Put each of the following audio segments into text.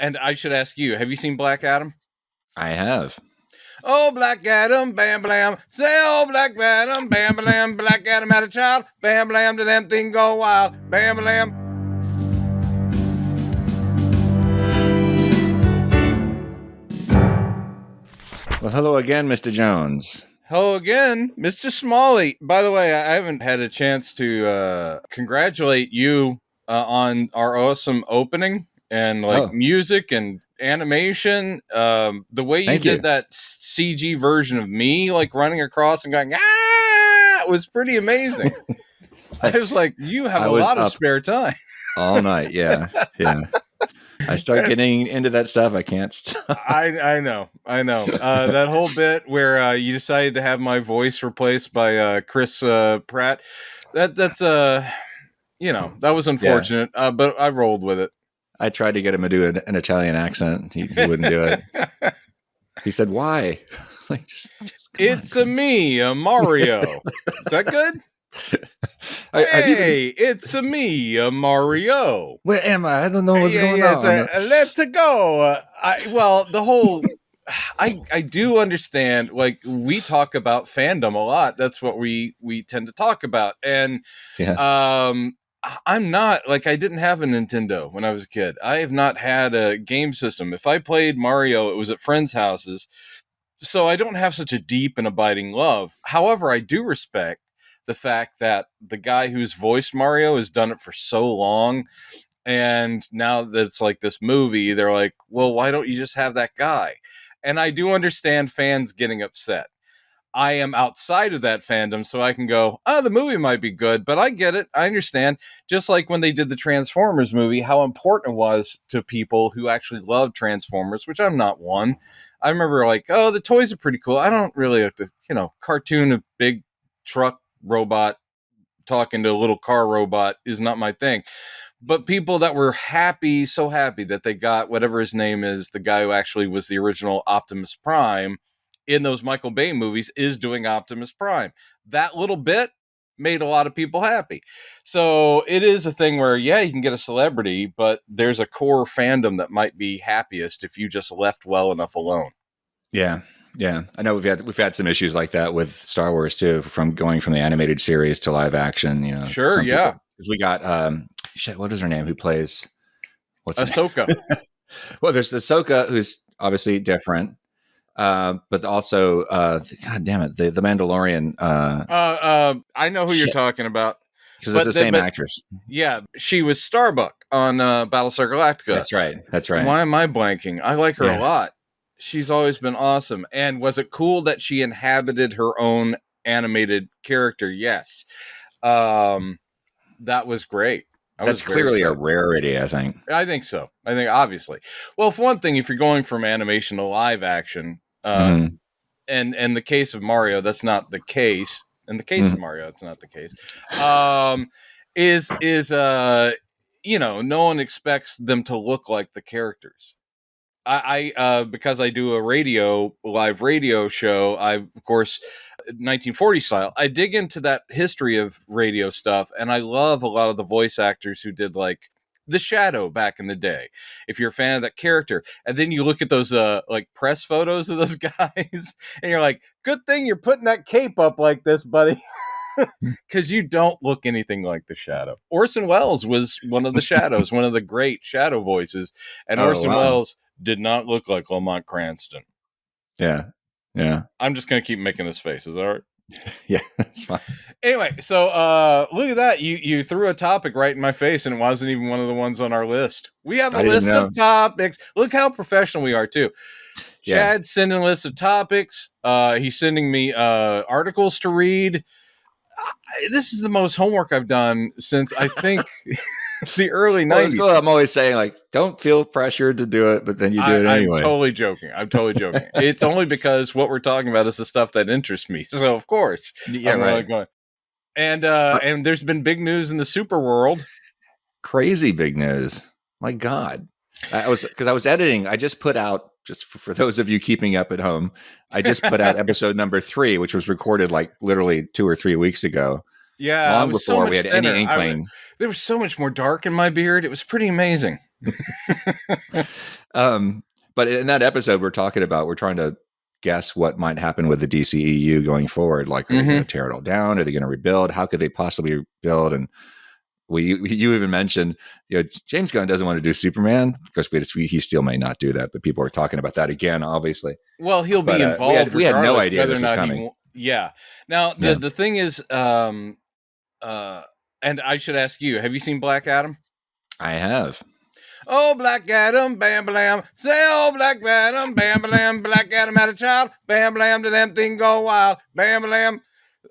And I should ask you, have you seen Black Adam? I have. Oh, Black Adam, bam, blam. Say, oh, Black Adam, bam, blam. Black Adam had a child. Bam, blam, to them thing go wild. Bam, blam. Well, hello again, Mr. Jones. Hello again, Mr. Smalley. By the way, I haven't had a chance to congratulate you on our awesome opening and music and animation. The way you did that CG version of me, like running across and going, it was pretty amazing. I was like, you have a lot of spare time. All night, yeah. I start getting into that stuff. I can't stop. I know. That whole bit where you decided to have my voice replaced by Chris Pratt. That's that was unfortunate. But I rolled with it. I tried to get him to do an Italian accent. He wouldn't do it. He said, "Why?" Like just it's me, Mario. Is that good? It's me, Mario. Where am I? I don't know what's going on. Let's go. I do understand. Like, we talk about fandom a lot. That's what we tend to talk about. And I'm not like, I didn't have a Nintendo when I was a kid. I have not had a game system. If I played Mario, it was at friends' houses. So I don't have such a deep and abiding love. However, I do respect the fact that the guy who's voiced Mario has done it for so long. And now that it's like this movie, they're like, well, why don't you just have that guy? And I do understand fans getting upset. I am outside of that fandom, so I can go, the movie might be good, but I get it. I understand. Just like when they did the Transformers movie, how important it was to people who actually love Transformers, which I'm not one. I remember like, the toys are pretty cool. I don't really like the, cartoon of big truck robot talking to a little car robot is not my thing. But people that were so happy that they got whatever his name is, the guy who actually was the original Optimus Prime in those Michael Bay movies, is doing Optimus Prime. That little bit made a lot of people happy. So it is a thing where, you can get a celebrity, but there's a core fandom that might be happiest if you just left well enough alone. Yeah. I know we've had some issues like that with Star Wars too, from going from the animated series to live action. Sure, yeah. Because we got what is her name? Who plays? What's Ahsoka? Well, there's Ahsoka, who's obviously different, but also, God damn it, the Mandalorian. I know who you're talking about. Because it's the same actress. Yeah, she was Starbuck on Battlestar Galactica. That's right. Why am I blanking? I like her a lot. She's always been awesome. And was it cool that she inhabited her own animated character? Yes. That was great. That's clearly a rarity, I think. I think so. Obviously. Well, for one thing, if you're going from animation to live action, and in the case of Mario, that's not the case. In the case of Mario, it's not the case. No one expects them to look like the characters. I because I do a live radio show, I, of course, 1940 style, I dig into that history of radio stuff, and I love a lot of the voice actors who did like The Shadow back in the day. If you're a fan of that character, and then you look at those like press photos of those guys, and you're like, good thing you're putting that cape up like this, buddy. Because you don't look anything like the Shadow. Orson Welles was one of the Shadows, one of the great Shadow voices, and Orson Welles did not look like Lamont Cranston. Yeah. I'm just going to keep making this face. Is that all right? Yeah, that's fine. Anyway, so look at that. You threw a topic right in my face, and it wasn't even one of the ones on our list. We have a list of topics. Look how professional we are, too. Chad's sending a list of topics. He's sending me articles to read. This is the most homework I've done since, I think... the early 90s. Well, I'm always saying, like, don't feel pressured to do it, but then you do it anyway. I'm totally joking. It's only because what we're talking about is the stuff that interests me. So, of course. Yeah, right. Going. And there's been big news in the super world. Crazy big news. My God. I was editing. I just put out, just for those of you keeping up at home, I just put out episode number 3, which was recorded like literally 2 or 3 weeks ago. Yeah, I long was so before we much had any thinner. inkling. There was so much more dark in my beard. It was pretty amazing. But in that episode, we're trying to guess what might happen with the DCEU going forward. Like, are they going to tear it all down? Are they going to rebuild? How could they possibly rebuild? And you even mentioned, James Gunn doesn't want to do Superman. Of course, he still may not do that, but people are talking about that again, obviously. Well, he'll be involved we had no regardless idea whether or this was not coming. Yeah. Now the thing is, and I should ask you: have you seen Black Adam? I have. Oh, Black Adam, bam, blam. Say, oh, Black Adam, bam, blam. Black Adam had a child, bam, blam. To them thing go wild, bam, blam.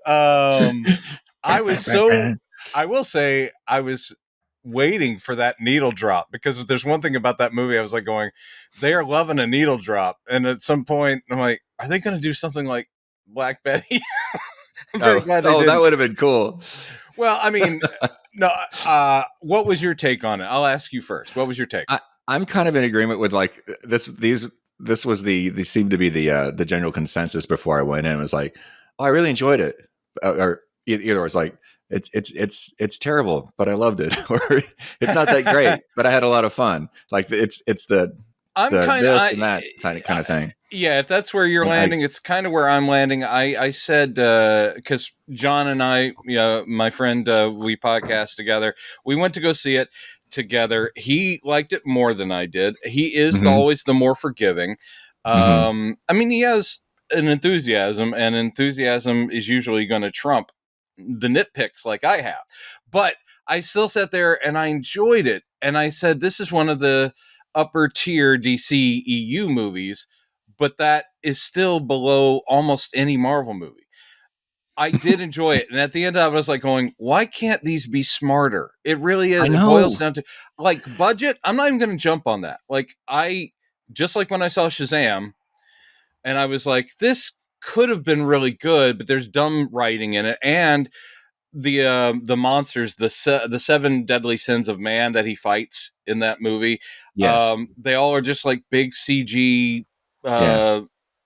I will say, I was waiting for that needle drop, because there's one thing about that movie I was like going, they are loving a needle drop, and at some point I'm like, are they going to do something like Black Betty? I'm very glad they didn't. That would have been cool. Well, I mean, no. What was your take on it? I'll ask you first. What was your take? I'm kind of in agreement with like this. This was these seemed to be the general consensus before I went in. It was like, oh, I really enjoyed it, or either it was like, it's terrible, but I loved it, or it's not that great, but I had a lot of fun. Like it's the this and that kind of thing. Yeah, if that's where you're landing, it's kind of where I'm landing. I said, because John and I, my friend, we podcast together. We went to go see it together. He liked it more than I did. He is always the more forgiving. I mean, he has an enthusiasm, and enthusiasm is usually going to trump the nitpicks like I have. But I still sat there and I enjoyed it. And I said, this is one of the upper tier DC EU movies, but that is still below almost any Marvel movie. I did enjoy it. And at the end, I was like going, why can't these be smarter? It really is. It boils down to like budget. I'm not even going to jump on that. Like just like when I saw Shazam, and I was like, this could have been really good, but there's dumb writing in it. And the monsters, the 7 deadly sins of man that he fights in that movie. Yes. They all are just like big CG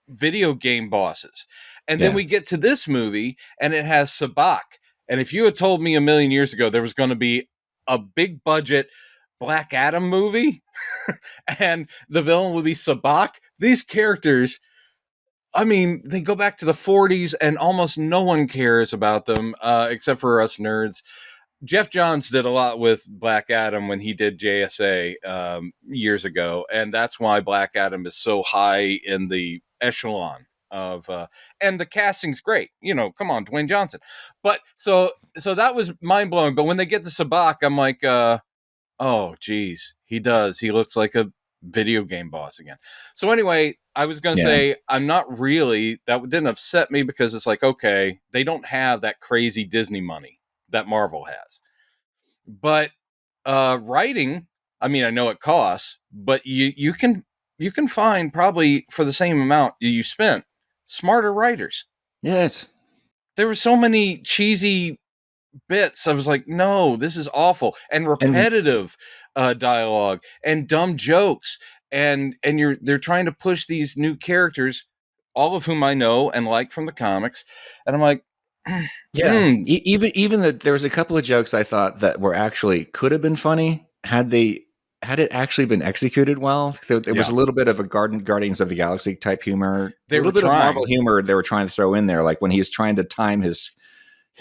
video game bosses. And then we get to this movie and it has Sabak. And if you had told me a million years ago there was going to be a big budget Black Adam movie and the villain would be Sabak, these characters, I mean, they go back to the 40s and almost no one cares about them except for us nerds. Jeff Johns did a lot with Black Adam when he did JSA years ago, and that's why Black Adam is so high in the echelon of and the casting's great. Come on, Dwayne Johnson. But so that was mind blowing. But when they get to Sabak, I'm like, oh, geez, he does. He looks like a video game boss again. So anyway, I was going to say, I'm not really, that didn't upset me because it's like, okay, they don't have that crazy Disney money that Marvel has. But writing, I mean, I know it costs, but you can find probably for the same amount you spent smarter writers. Yes. There were so many cheesy bits. I was like, no, this is awful. And repetitive dialogue and dumb jokes. And they're trying to push these new characters, all of whom I know and like from the comics. And I'm like, even that there was a couple of jokes I thought that were actually could have been funny had it actually been executed well. There was a little bit of a Guardians of the Galaxy type humor, a little bit of Marvel humor they were trying to throw in there, like when he was trying to time his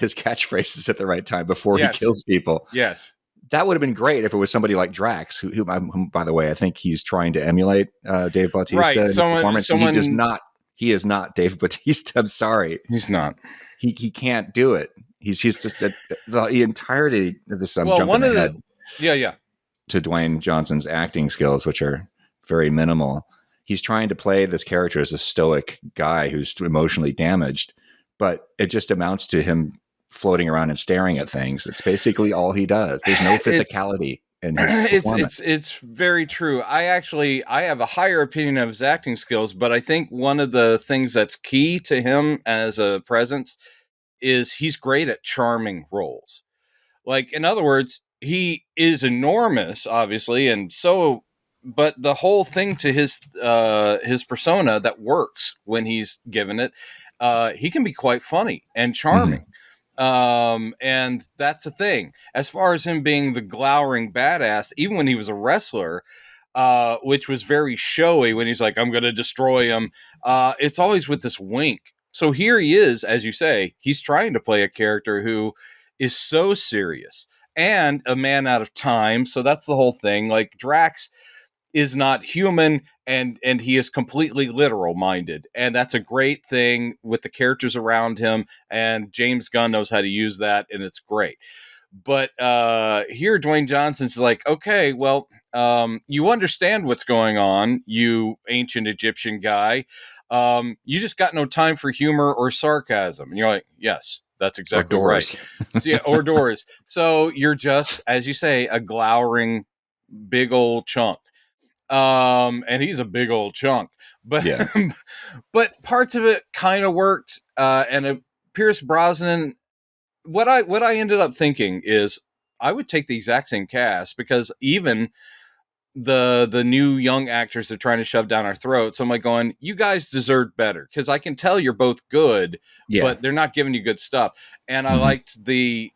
catchphrases at the right time before he kills people. Yes. That would have been great if it was somebody like Drax, who by the way, I think he's trying to emulate Dave Bautista in his performance. He is not Dave Bautista. I'm sorry. He's not. He can't do it. He's just the entirety of this. I'm jumping ahead. To Dwayne Johnson's acting skills, which are very minimal. He's trying to play this character as a stoic guy who's emotionally damaged, but it just amounts to him floating around and staring at things. It's basically all he does. There's no physicality in his performance. It's very true. I have a higher opinion of his acting skills, but I think one of the things that's key to him as a presence is he's great at charming roles. Like, in other words, he is enormous, obviously, and so, but the whole thing to his persona that works when he's given it, he can be quite funny and charming. And that's the thing. As far as him being the glowering badass, even when he was a wrestler, which was very showy when he's like, I'm going to destroy him, it's always with this wink. So here he is, as you say, he's trying to play a character who is so serious and a man out of time. So that's the whole thing. Like, Drax is not human, and he is completely literal minded, and that's a great thing with the characters around him, and James Gunn knows how to use that, and it's great. But here Dwayne Johnson's like, okay, well, you understand what's going on, you ancient Egyptian guy. You just got no time for humor or sarcasm. And you're like, yes, that's exactly right. So, yeah, or doors. So you're just, as you say, a glowering big old chunk. And he's a big old chunk, but yeah. But parts of it kind of worked. And Pierce Brosnan, what I ended up thinking is I would take the exact same cast, because even the new young actors they're trying to shove down our throats, I'm like going, you guys deserve better, because I can tell you're both good, but they're not giving you good stuff. And I liked the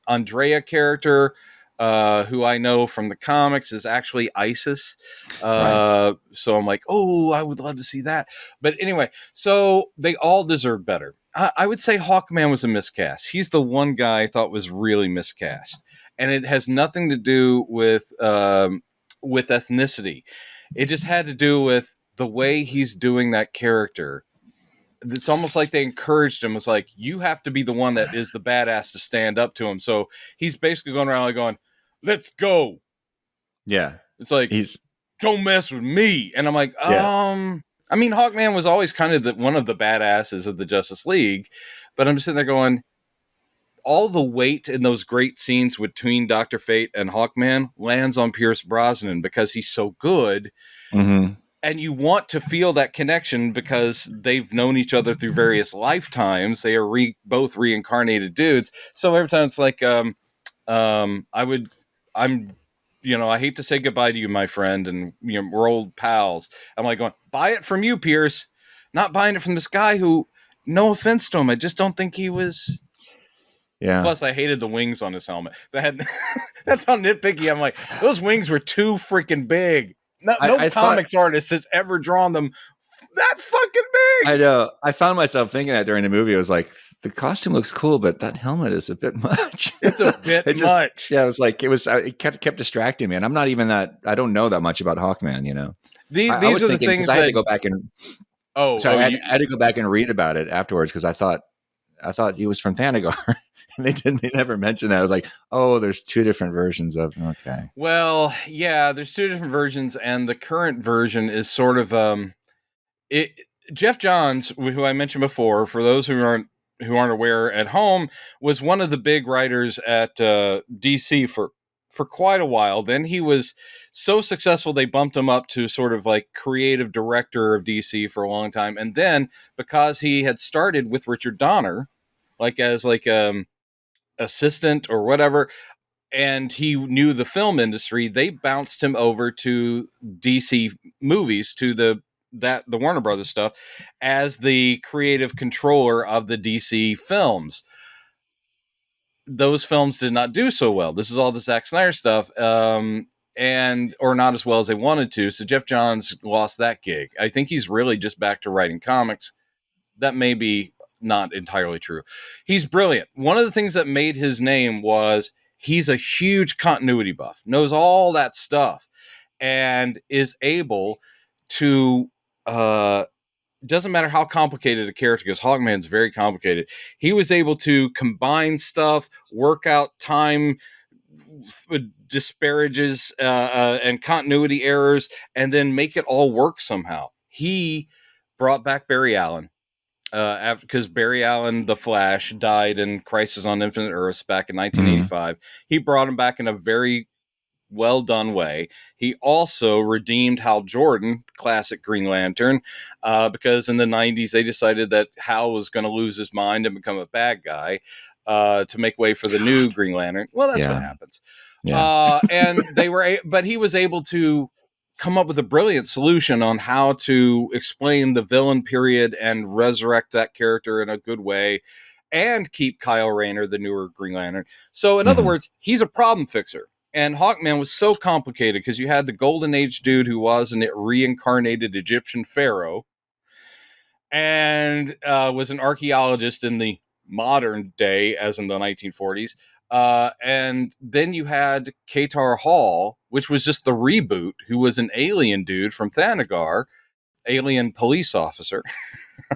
Andrea character, who I know from the comics is actually Isis. Right. So I'm like, oh, I would love to see that. But anyway, so they all deserve better. I would say Hawkman was a miscast. He's the one guy I thought was really miscast. And it has nothing to do with ethnicity. It just had to do with the way he's doing that character. It's almost like they encouraged him. It's like, you have to be the one that is the badass to stand up to him. So he's basically going around like going, let's go. Yeah. It's like, don't mess with me. And I'm like, I mean, Hawkman was always kind of one of the badasses of the Justice League, but I'm just sitting there going, all the weight in those great scenes between Dr. Fate and Hawkman lands on Pierce Brosnan because he's so good. Mm-hmm. And you want to feel that connection because they've known each other through various lifetimes. They are both reincarnated dudes. So every time it's like, I hate to say goodbye to you, my friend, and we're old pals. I'm like going, buy it from you, Pierce, not buying it from this guy who, no offense to him, I just don't think he was. Yeah. Plus, I hated the wings on his helmet. That's how nitpicky I'm like. Those wings were too freaking big. No comics artist has ever drawn them that fucking big. I know. I found myself thinking that during the movie. I was like, the costume looks cool, but that helmet is a bit much. It's a bit much. Yeah, it kept distracting me. And I'm not even that, I don't know that much about Hawkman, These are the things I had to go back and, I had to go back and read about it afterwards, because I thought he was from Thanagar. And they never mentioned that. I was like, oh, there's two different versions of, okay. Well, yeah, there's two different versions, and the current version is sort of Jeff Johns, who I mentioned before, for those who aren't aware at home, was one of the big writers at DC for quite a while. Then he was so successful they bumped him up to sort of like creative director of DC for a long time. And then because he had started with Richard Donner, like as like assistant or whatever, and he knew the film industry, they bounced him over to DC movies, to the Warner Brothers stuff, as the creative controller of the DC films. Those films did not do so well. This is all the Zack Snyder stuff, or not as well as they wanted to. So Jeff Johns lost that gig. I think he's really just back to writing comics. That may be not entirely true. He's brilliant. One of the things that made his name was he's a huge continuity buff, knows all that stuff, and is able to, doesn't matter how complicated a character, because Hawkman's very complicated. He was able to combine stuff, work out time disparages and continuity errors, and then make it all work somehow. He brought back Barry Allen. Because Barry Allen, the Flash, died in Crisis on Infinite Earths back in 1985. Mm-hmm. He brought him back in a very well done way. He also redeemed Hal Jordan, classic Green Lantern, because in the 90s they decided that Hal was going to lose his mind and become a bad guy to make way for the new Green Lantern. Well, that's what happens. Yeah. And but he was able to come up with a brilliant solution on how to explain the villain period and resurrect that character in a good way. and keep Kyle Rayner, the newer Green Lantern. So in other words, he's a problem fixer. And Hawkman was so complicated because you had the Golden Age dude who was a reincarnated Egyptian pharaoh and was an archaeologist in the modern day, as in the 1940s. And then you had Katar Hall, which was just the reboot, who was an alien dude from Thanagar, alien police officer.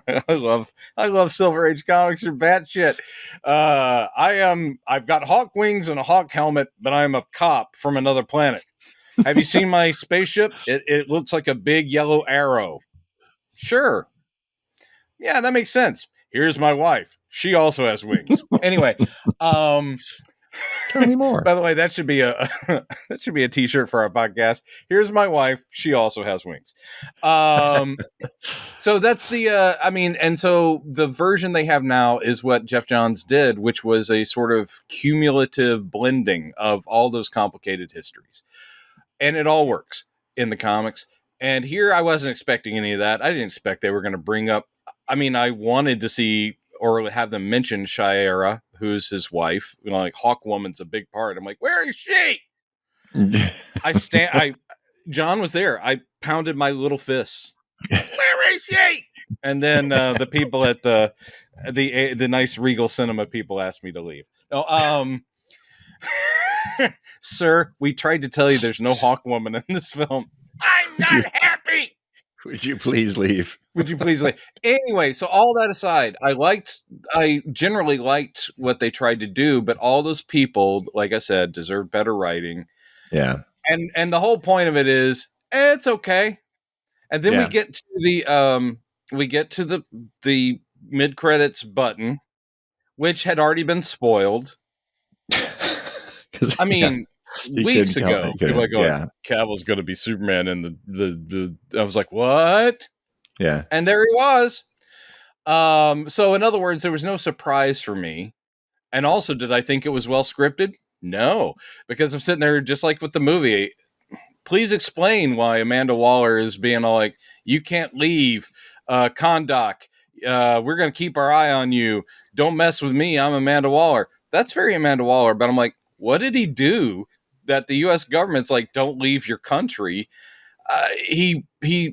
I love Silver Age comics. They're batshit. I've got hawk wings and a hawk helmet, but I'm a cop from another planet. Have you seen my spaceship? It looks like a big yellow arrow. Sure. Yeah, that makes sense. Here's my wife. She also has wings. Anyway, tell me more. By the way, that should be a t-shirt for our podcast. Here's my wife. She also has wings. So that's and so the version they have now is what Jeff Johns did, which was a sort of cumulative blending of all those complicated histories. And it all works in the comics. And here I wasn't expecting any of that. I didn't expect they were going to bring up, I wanted to see or have them mention Shiera, who's his wife. Like Hawkwoman's a big part. I'm like, where is she? John was there. I pounded my little fists. Where is she? And then the people at the nice Regal Cinema people asked me to leave. Sir, we tried to tell you there's no Hawkwoman in this film. I'm not happy. Would you please leave? Would you please leave? Anyway, so all that aside, I generally liked what they tried to do, but all those people, like I said, deserve better writing. Yeah. And the whole point of it is, it's okay. And then we get to the mid-credits button, which had already been spoiled. Weeks ago, people were going, Cavill's going to be Superman, and the I was like, what? Yeah. And there he was. So in other words, there was no surprise for me. And also, did I think it was well scripted? No, because I'm sitting there just like with the movie. Please explain why Amanda Waller is being all like, you can't leave, Kondak. We're going to keep our eye on you. Don't mess with me. I'm Amanda Waller. That's very Amanda Waller. But I'm like, what did he do that the U.S. government's like, don't leave your country? He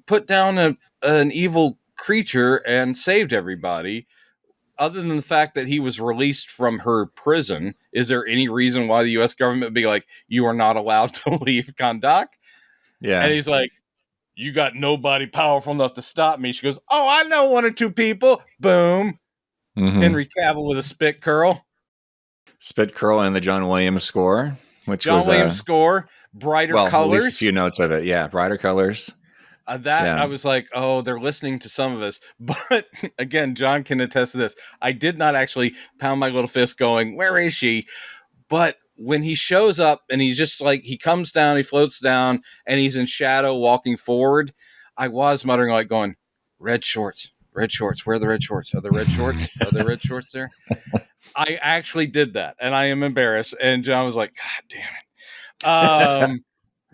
put down an evil creature and saved everybody. Other than the fact that he was released from her prison, is there any reason why the U.S. government would be like, you are not allowed to leave Kondak? Yeah. And he's like, you got nobody powerful enough to stop me. She goes, oh, I know one or two people. Boom. Henry Cavill with a spit curl. Spit curl and the John Williams score, which John Williams score, brighter colors. At least a few notes of it. Yeah, brighter colors. I was like, oh, they're listening to some of us. But again, John can attest to this. I did not actually pound my little fist going, where is she? But when he shows up and he's just like, he comes down, he floats down, and he's in shadow walking forward, I was muttering like going, red shorts. Where are the red shorts? Are there red shorts? Are there red shorts there? I actually did that, and I am embarrassed. And John was like, God damn it.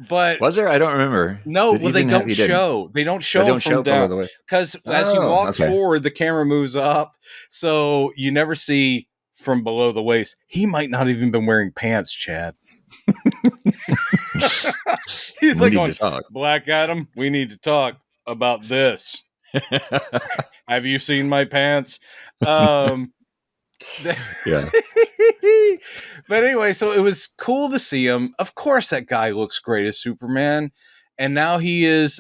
But was there? I don't remember. No, well, they don't show. They don't show from down. Because as he walks forward, the camera moves up. So you never see from below the waist. He might not even been wearing pants, Chad. He's like going, Black Adam, we need to talk about this. Have you seen my pants? Yeah. But anyway, so it was cool to see him. Of course, that guy looks great as Superman. And now he is,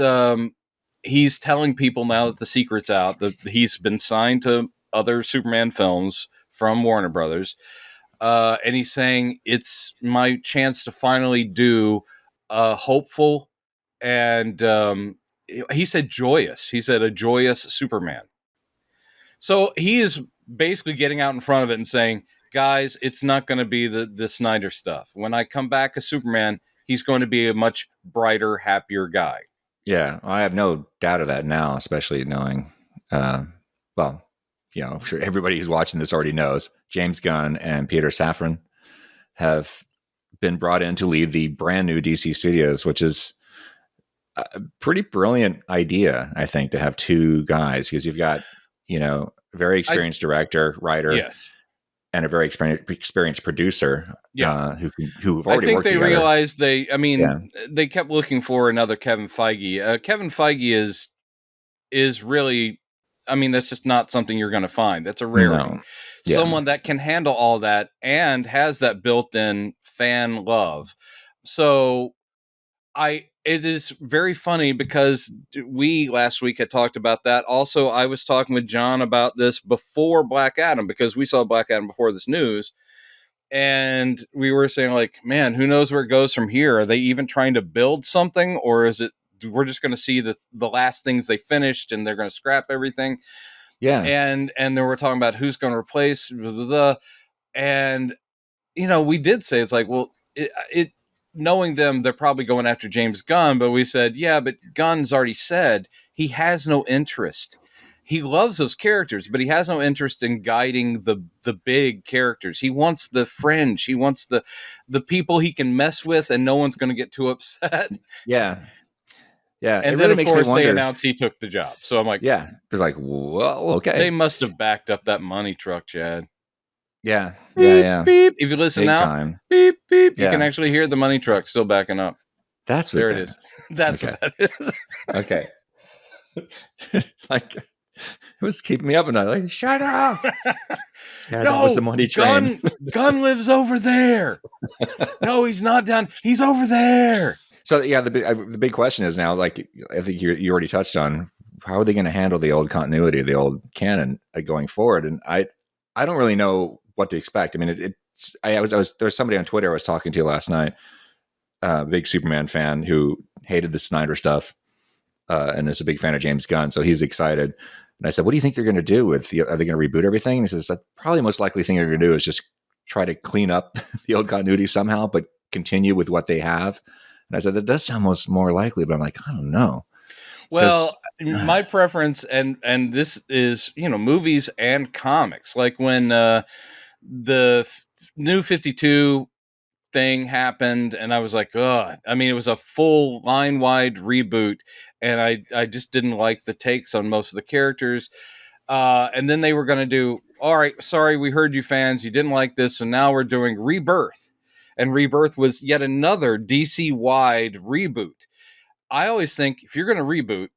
he's telling people now that the secret's out, that he's been signed to other Superman films from Warner Brothers. And he's saying, it's my chance to finally do a hopeful and, he said joyous. He said a joyous Superman. So he is basically getting out in front of it and saying, guys, it's not going to be the Snyder stuff. When I come back as Superman, he's going to be a much brighter, happier guy. Yeah, I have no doubt of that now, especially knowing, I'm sure everybody who's watching this already knows, James Gunn and Peter Safran have been brought in to lead the brand new DC Studios, which is a pretty brilliant idea, I think, to have two guys, because you've got, very experienced director, writer. Yes. and a very experienced producer. Yeah, who've already worked together. Realized they kept looking for another Kevin Feige. Kevin Feige is really, I mean, that's just not something you're going to find. That's a rarity. No. Yeah. Someone that can handle all that and has that built-in fan love. So it is very funny because we last week had talked about that. Also, I was talking with John about this before Black Adam, because we saw Black Adam before this news. And we were saying, like, man, who knows where it goes from here? Are they even trying to build something, or is it we're just going to see the last things they finished and they're going to scrap everything? Yeah. And then we're talking about who's going to replace, blah, blah, blah. And, we did say, it's like, well, it knowing them, they're probably going after James Gunn, but we said, yeah, but Gunn's already said he has no interest. He loves those characters, but he has no interest in guiding the big characters. He wants the fringe. He wants the people he can mess with, and no one's going to get too upset. Yeah. Yeah. And then, of course, they announced he took the job. So I'm like, yeah. It's like, well, okay. They must have backed up that money truck, Chad. Yeah. Beep, yeah. Beep. If you listen Big now, time. Beep, beep. You can actually hear the money truck still backing up. That's what there it is. That's what that is. Okay. Like, it was keeping me up, and I like, shut up. Yeah, that was the money train. Gunn lives over there. No, he's not down. He's over there. So yeah, the big question is now, like, I think you already touched on, how are they going to handle the old continuity, the old canon going forward? And I don't really know what to expect. I mean, there's somebody on Twitter I was talking to last night, a big Superman fan who hated the Snyder stuff, and is a big fan of James Gunn, so he's excited. And I said, what do you think they're going to do are they going to reboot everything? And he says, the probably most likely thing they're going to do is just try to clean up the old continuity somehow, but continue with what they have. And I said, that does sound more likely, but I'm like, I don't know. Well, my preference, and this is, movies and comics, like when the New 52 thing happened, and I was like, ugh. I mean, it was a full line-wide reboot, and I just didn't like the takes on most of the characters. And then they were going to do, all right, sorry, we heard you fans, you didn't like this, so now we're doing Rebirth. And Rebirth was yet another DC-wide reboot. I always think, if you're going to reboot,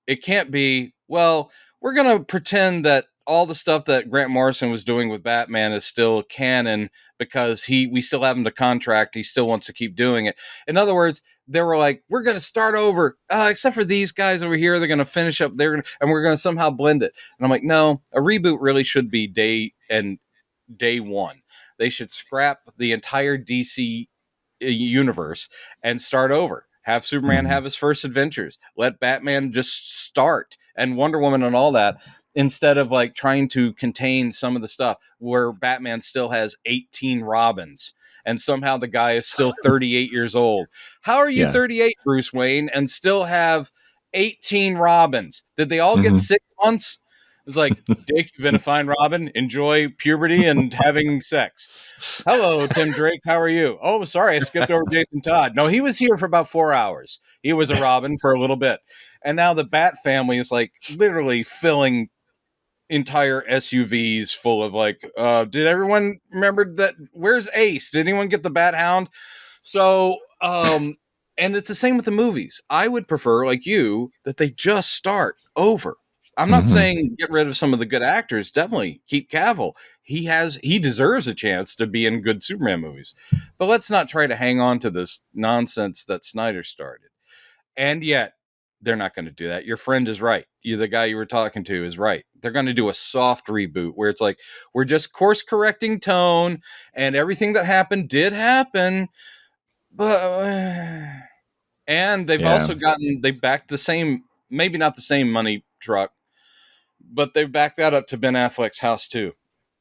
it can't be, well, we're going to pretend that all the stuff that Grant Morrison was doing with Batman is still canon because we still have him to contract. He still wants to keep doing it. In other words, they were like, we're going to start over, except for these guys over here. They're going to finish up there, and we're going to somehow blend it. And I'm like, no, a reboot really should be day one. They should scrap the entire DC universe and start over. Have Superman have his first adventures. Let Batman just start, and Wonder Woman and all that, instead of like trying to contain some of the stuff where Batman still has 18 Robins and somehow the guy is still 38 years old. How are you 38, Bruce Wayne, and still have 18 Robins? Did they all get 6 months? It's like, Dick, you've been a fine Robin. Enjoy puberty and having sex. Hello, Tim Drake. How are you? Oh, sorry, I skipped over Jason Todd. No, he was here for about 4 hours. He was a Robin for a little bit. And now the Bat family is like literally filling entire SUVs full of like, did everyone remember that? Where's Ace? Did anyone get the Bat Hound? So, and it's the same with the movies. I would prefer, like you, that they just start over. I'm not saying get rid of some of the good actors. Definitely keep Cavill. He deserves a chance to be in good Superman movies. But let's not try to hang on to this nonsense that Snyder started. And yet, they're not going to do that. Your friend is right. The guy you were talking to is right. They're going to do a soft reboot where it's like, we're just course correcting tone, and everything that happened did happen. But and they've also they backed the same, maybe not the same money truck, but they've backed that up to Ben Affleck's house too.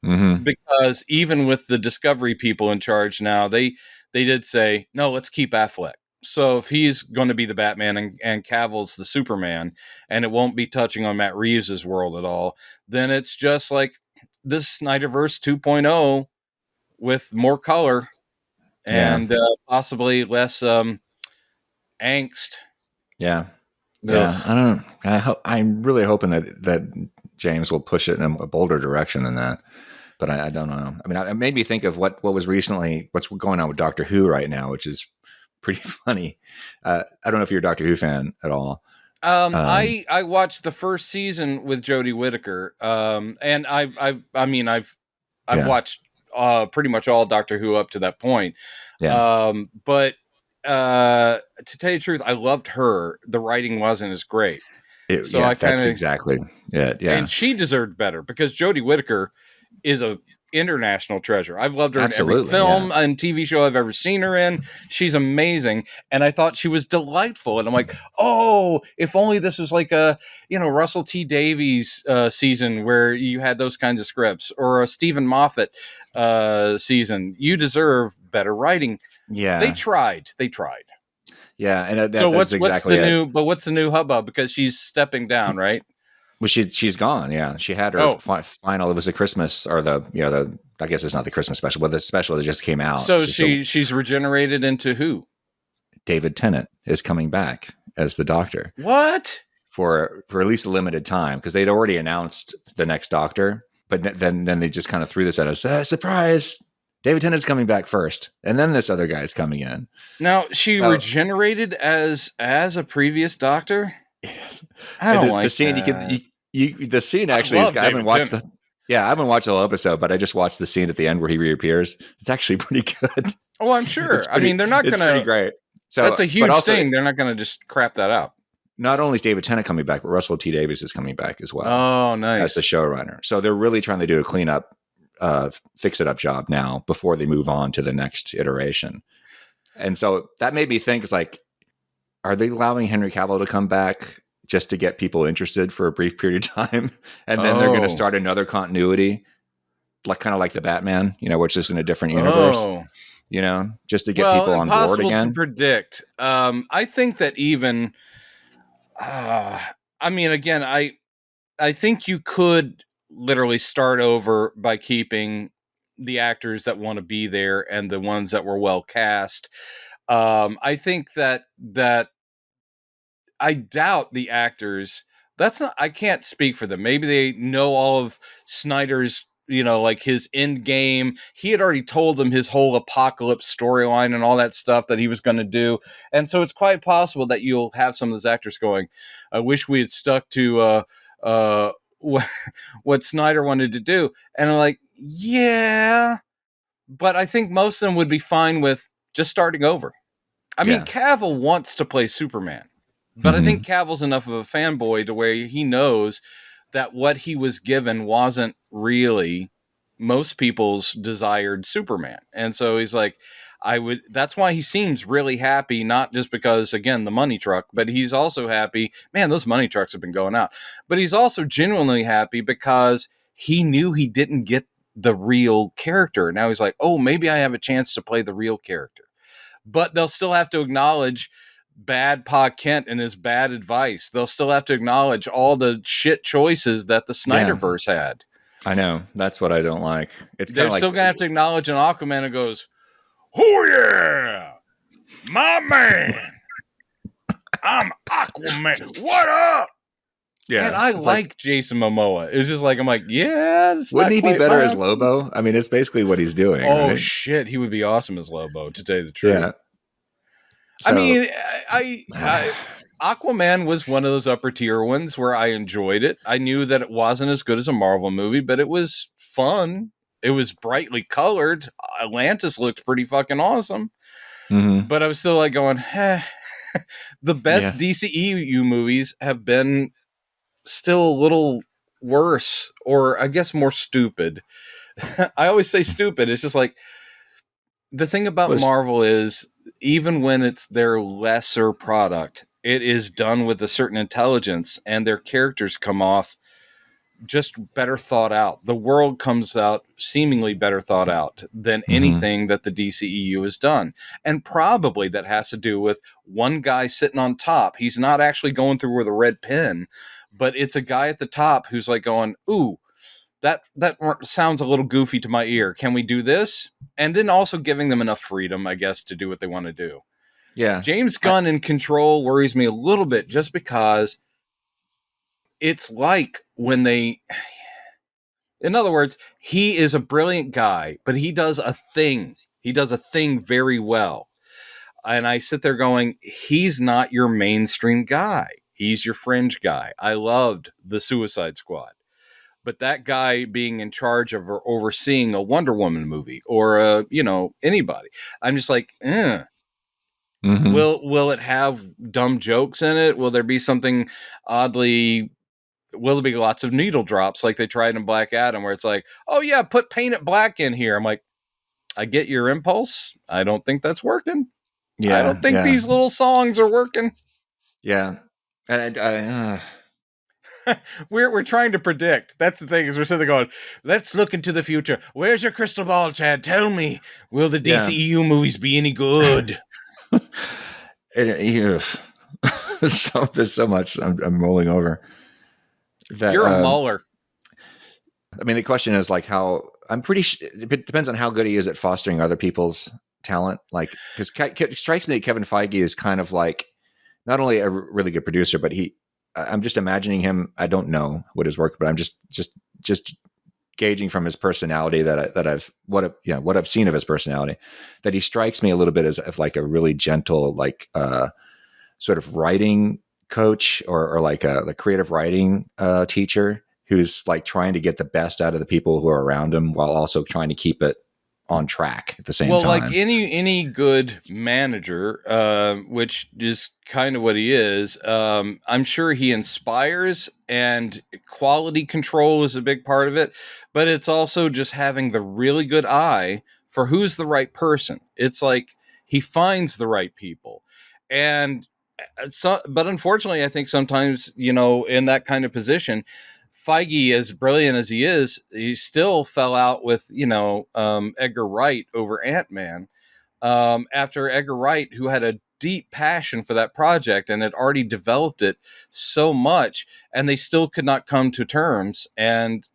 Because even with the Discovery people in charge now, they did say, no, let's keep Affleck. So if he's going to be the Batman and Cavill's the Superman, and it won't be touching on Matt Reeves' world at all, then it's just like this Snyderverse 2.0 with more color and possibly less angst. Yeah. Yeah. I'm really hoping that James will push it in a bolder direction than that. but I don't know. I mean, it made me think of what's going on with Doctor Who right now, which is pretty funny. I don't know if you're a Doctor Who fan at all. I watched the first season with Jodie Whittaker, and I've watched pretty much all Doctor Who up to that point. Yeah. But to tell you the truth, I loved her. The writing wasn't as great. That's exactly it. Yeah. And she deserved better because Jodie Whittaker is a international treasure. I've loved her in every film and TV show I've ever seen her in. She's amazing. And I thought she was delightful. And I'm like, oh, if only this was like a, Russell T Davies season where you had those kinds of scripts, or a Stephen Moffat season. You deserve better writing. Yeah. They tried. Yeah. And what's the new hubbub? Because she's stepping down, right? Well, she's gone. Yeah, she had her final. It was the Christmas, or I guess it's not the Christmas special, but the special that just came out. So she's regenerated into who? David Tennant is coming back as the Doctor. What? For at least a limited time, because they'd already announced the next Doctor, but then they just kind of threw this at us. Surprise! David Tennant's coming back first, and then this other guy's coming in. Now she regenerated as a previous Doctor. Yes, I don't like the scene. That. The scene actually is. I haven't watched the whole episode, but I just watched the scene at the end where he reappears. It's actually pretty good. Oh, I'm sure. I mean, they're not going to. It's pretty great. So that's a huge thing. They're not going to just crap that out. Not only is David Tennant coming back, but Russell T Davies is coming back as well. Oh, nice. As the showrunner. So they're really trying to do a cleanup, fix it up job now before they move on to the next iteration. And so that made me think, it's like, are they allowing Henry Cavill to come back just to get people interested for a brief period of time? And then they're going to start another continuity, kind of like the Batman, which is in a different universe, just to get people on board again. Impossible to predict. I think that even, again, I think you could literally start over by keeping the actors that want to be there and the ones that were well cast. I think that I doubt the actors. I can't speak for them. Maybe they know all of Snyder's, like his end game. He had already told them his whole apocalypse storyline and all that stuff that he was going to do. And so it's quite possible that you'll have some of those actors going, I wish we had stuck to what Snyder wanted to do. And I'm like, yeah, but I think most of them would be fine with just starting over. I mean, Cavill wants to play Superman, but I think Cavill's enough of a fanboy to where he knows that what he was given wasn't really most people's desired Superman. And so he's like, that's why he seems really happy, not just because, again, the money truck, but he's also happy. Man, those money trucks have been going out. But he's also genuinely happy because he knew he didn't get the real character. Now he's like, oh, maybe I have a chance to play the real character. But they'll still have to acknowledge bad Pa Kent and his bad advice. They'll still have to acknowledge all the shit choices that the Snyderverse had. I know. That's what I don't like. They're still going to have to acknowledge an Aquaman who goes, oh yeah, my man. I'm Aquaman. What up? Yeah. And I like Jason Momoa. It's just like, I'm like, yeah. Wouldn't he be better as Lobo? I mean, it's basically what he's doing. Oh, right? Shit. He would be awesome as Lobo, to tell you the truth. Yeah. So, I mean, Aquaman was one of those upper tier ones where I enjoyed it. I knew that it wasn't as good as a Marvel movie, but it was fun. It was brightly colored. Atlantis looked pretty fucking awesome. Mm-hmm. But I was still like going, the best DCEU movies have been still a little worse, or I guess more stupid. I always say stupid. It's just like, the thing about Marvel is, even when it's their lesser product, it is done with a certain intelligence, and their characters come off just better thought out. The world comes out seemingly better thought out than anything that the DCEU has done. And probably that has to do with one guy sitting on top. He's not actually going through with a red pen, but it's a guy at the top who's like going, ooh, that sounds a little goofy to my ear. Can we do this? And then also giving them enough freedom, I guess, to do what they want to do. Yeah. James Gunn in control worries me a little bit, just because it's like when In other words, he is a brilliant guy, but he does a thing. He does a thing very well. And I sit there going, he's not your mainstream guy. He's your fringe guy. I loved the Suicide Squad. But that guy being in charge of or overseeing a Wonder Woman movie or anybody, I'm just like, Mm-hmm. Will it have dumb jokes in it? Will there be something oddly? Will there be lots of needle drops like they tried in Black Adam, where it's like, oh yeah, paint it black in here? I'm like, I get your impulse. I don't think that's working. Yeah, I don't think these little songs are working. Yeah, and we're trying to predict. That's the thing, is we're sitting there going, let's look into the future. Where's your crystal ball, Chad? Tell me, will the DCEU movies be any good? There's so much. I'm rolling over. You're a Mueller. I mean, the question is like how. I'm pretty. It depends on how good he is at fostering other people's talent. Like, because it strikes me that Kevin Feige is kind of like not only a really good producer, but I'm just imagining him. I don't know what his work, but I'm just gauging from his personality what I've seen of his personality, that he strikes me a little bit as like a really gentle, like sort of writing coach or like a creative writing teacher who's like trying to get the best out of the people who are around him while also trying to keep it on track at the same time. Well, like any good manager, which is kind of what he is, I'm sure he inspires, and quality control is a big part of it, but it's also just having the really good eye for who's the right person. It's like he finds the right people. And but unfortunately, I think sometimes, in that kind of position, Feige, as brilliant as he is, he still fell out with, Edgar Wright over Ant-Man. After Edgar Wright, who had a deep passion for that project and had already developed it so much, and they still could not come to terms. And,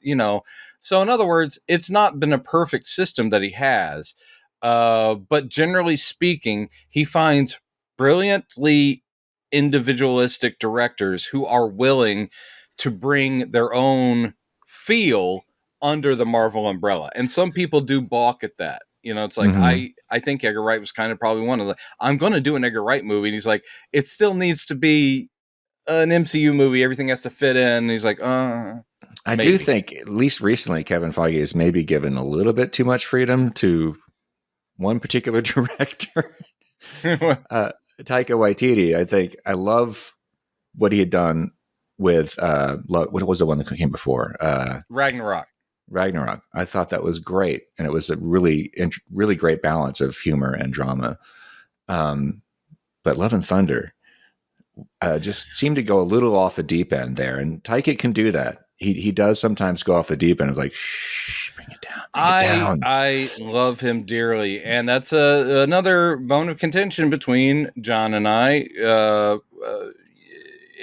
so in other words, it's not been a perfect system that he has. But generally speaking, he finds brilliantly individualistic directors who are willing to bring their own feel under the Marvel umbrella. And some people do balk at that. It's like, I think Edgar Wright was kind of probably one of the, I'm going to do an Edgar Wright movie. And he's like, it still needs to be an MCU movie. Everything has to fit in. And he's like, I do think, at least recently, Kevin Feige has maybe given a little bit too much freedom to one particular director. Taika Waititi, I think. I love what he had done with what was the one that came before? Ragnarok. I thought that was great, and it was a really great balance of humor and drama. But Love and Thunder just seemed to go a little off the deep end there, and Taika can do that. He does sometimes go off the deep end. It's like, shh, bring it down. I love him dearly, and that's another bone of contention between John and I,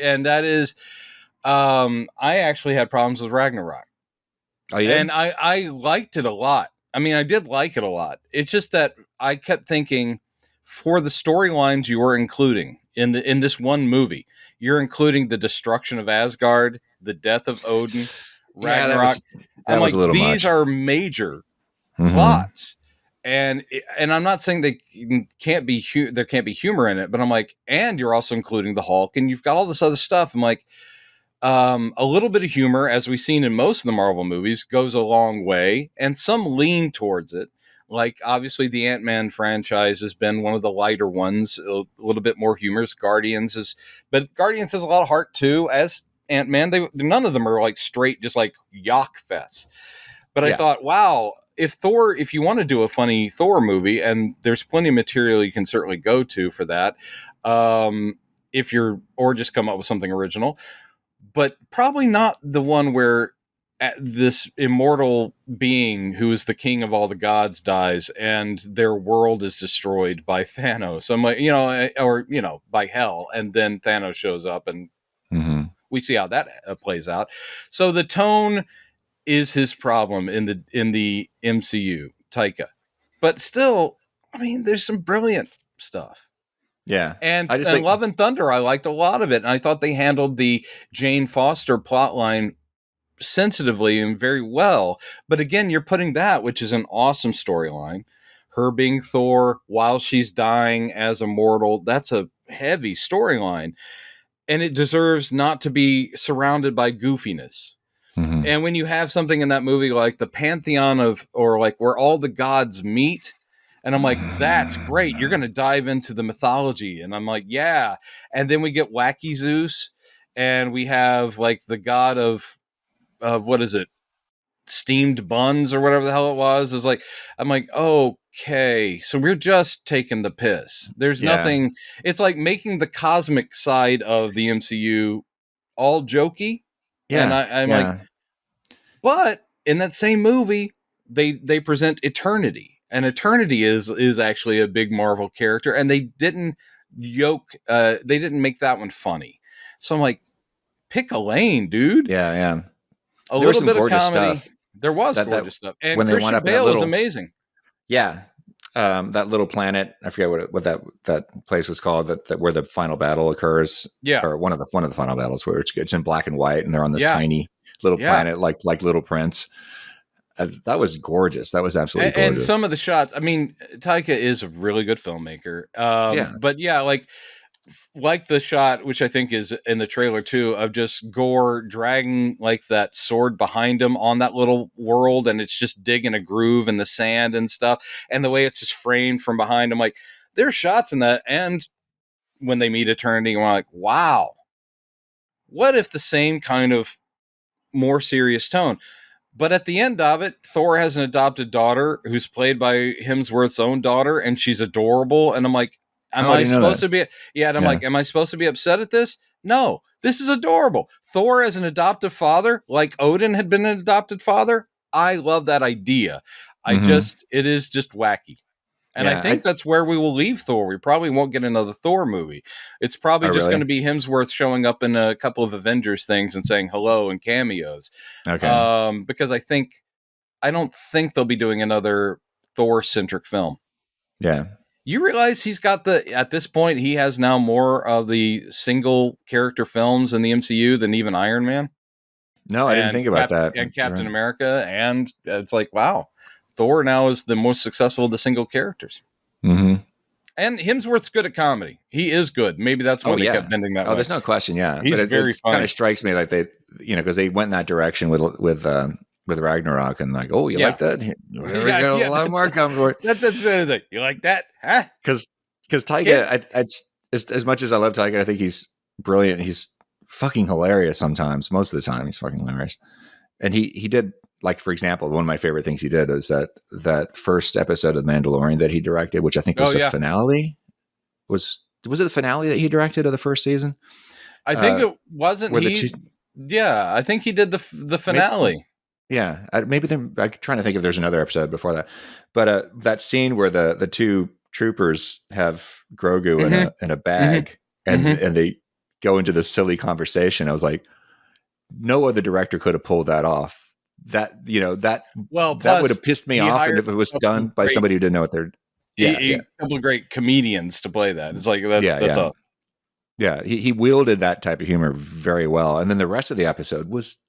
and that is, I actually had problems with Ragnarok. Oh, yeah? And I liked it a lot. I mean, I did like it a lot. It's just that I kept thinking, for the storylines you were including in this one movie, you're including the destruction of Asgard, the death of Odin, Ragnarok. That was a little these much. are major plots. And I'm not saying they can't be there can't be humor in it, but I'm like, and you're also including the Hulk, and you've got all this other stuff. I'm like, a little bit of humor, as we've seen in most of the Marvel movies, goes a long way, and some lean towards it. Like, obviously, the Ant-Man franchise has been one of the lighter ones, a little bit more humorous. But Guardians has a lot of heart too, as Ant-Man. None of them are like straight, just like Yak fest. But I thought, wow, if you want to do a funny Thor movie, and there's plenty of material you can certainly go to for that, or just come up with something original. But probably not the one where this immortal being who is the king of all the gods dies and their world is destroyed by Thanos. I'm like, by hell. And then Thanos shows up, and we see how that plays out. So the tone is his problem in the MCU, Taika. But still, I mean, there's some brilliant stuff. Yeah. And Love and Thunder, I liked a lot of it. And I thought they handled the Jane Foster plotline sensitively and very well. But again, you're putting that, which is an awesome storyline, her being Thor while she's dying as a mortal, that's a heavy storyline. And it deserves not to be surrounded by goofiness. Mm-hmm. And when you have something in that movie like the pantheon of, or like where all the gods meet, and I'm like, that's great. You're going to dive into the mythology. And I'm like, yeah. And then we get Wacky Zeus, and we have like the god of what is it? Steamed buns or whatever the hell it was. Is like, I'm like, okay, so we're just taking the piss. There's nothing. It's like making the cosmic side of the MCU all jokey. Yeah. And I'm like, but in that same movie, they present Eternity. And Eternity is actually a big Marvel character, and they didn't they didn't make that one funny. So I'm like, pick a lane, dude. Yeah. A little bit of comedy. Stuff. There was gorgeous stuff. And when Christian Bale is amazing. Yeah. That little planet, I forget what that place was called, that where the final battle occurs. Yeah. Or one of the final battles where it's in black and white, and they're on this tiny little planet like Little Prince. That was gorgeous. That was absolutely gorgeous. And some of the shots, I mean, Taika is a really good filmmaker. But like the shot, which I think is in the trailer too, of just Gore dragging like that sword behind him on that little world, and it's just digging a groove in the sand and stuff, and the way it's just framed from behind him. Like, there's shots in that, and when they meet Eternity, we're like, wow, what if the same kind of more serious tone? But at the end of it, Thor has an adopted daughter who's played by Hemsworth's own daughter, and she's adorable. And I'm like, am I supposed to be? Yeah, and I'm like, am I supposed to be upset at this? No, this is adorable. Thor as an adoptive father, like Odin had been an adopted father. I love that idea. It is just wacky. And I think that's where we will leave Thor. We probably won't get another Thor movie. It's probably just going to be Hemsworth showing up in a couple of Avengers things and saying hello and cameos. Okay. Because I don't think they'll be doing another Thor-centric film. Yeah. You realize at this point, he has now more of the single character films in the MCU than even Iron Man? No, I didn't think about that. And Captain America. And it's like, wow. Thor now is the most successful of the single characers. Mm-hmm. And Hemsworth's good at comedy. He is good. Maybe that's why they kept bending that way. There's no question, yeah. He's very funny. It kind of strikes me like they, because they went in that direction with Ragnarok, and like, like that? Here we go. A lot more comes for it. That's like, you like that? Huh? Because Taika, as much as I love Taika, I think he's brilliant. He's fucking hilarious sometimes. Most of the time, he's fucking hilarious. And he did, like, for example, one of my favorite things he did is that first episode of The Mandalorian that he directed, which I think was the finale. Was it the finale that he directed of the first season? I think it wasn't. I think he did the finale. Maybe I'm trying to think if there's another episode before that. But that scene where the two troopers have Grogu in a bag and they go into this silly conversation. I was like, no other director could have pulled that off. That that would have pissed me off, and if it was done by somebody who didn't know what they're a couple of great comedians to play that. It's like that's all. Yeah, he wielded that type of humor very well, and then the rest of the episode was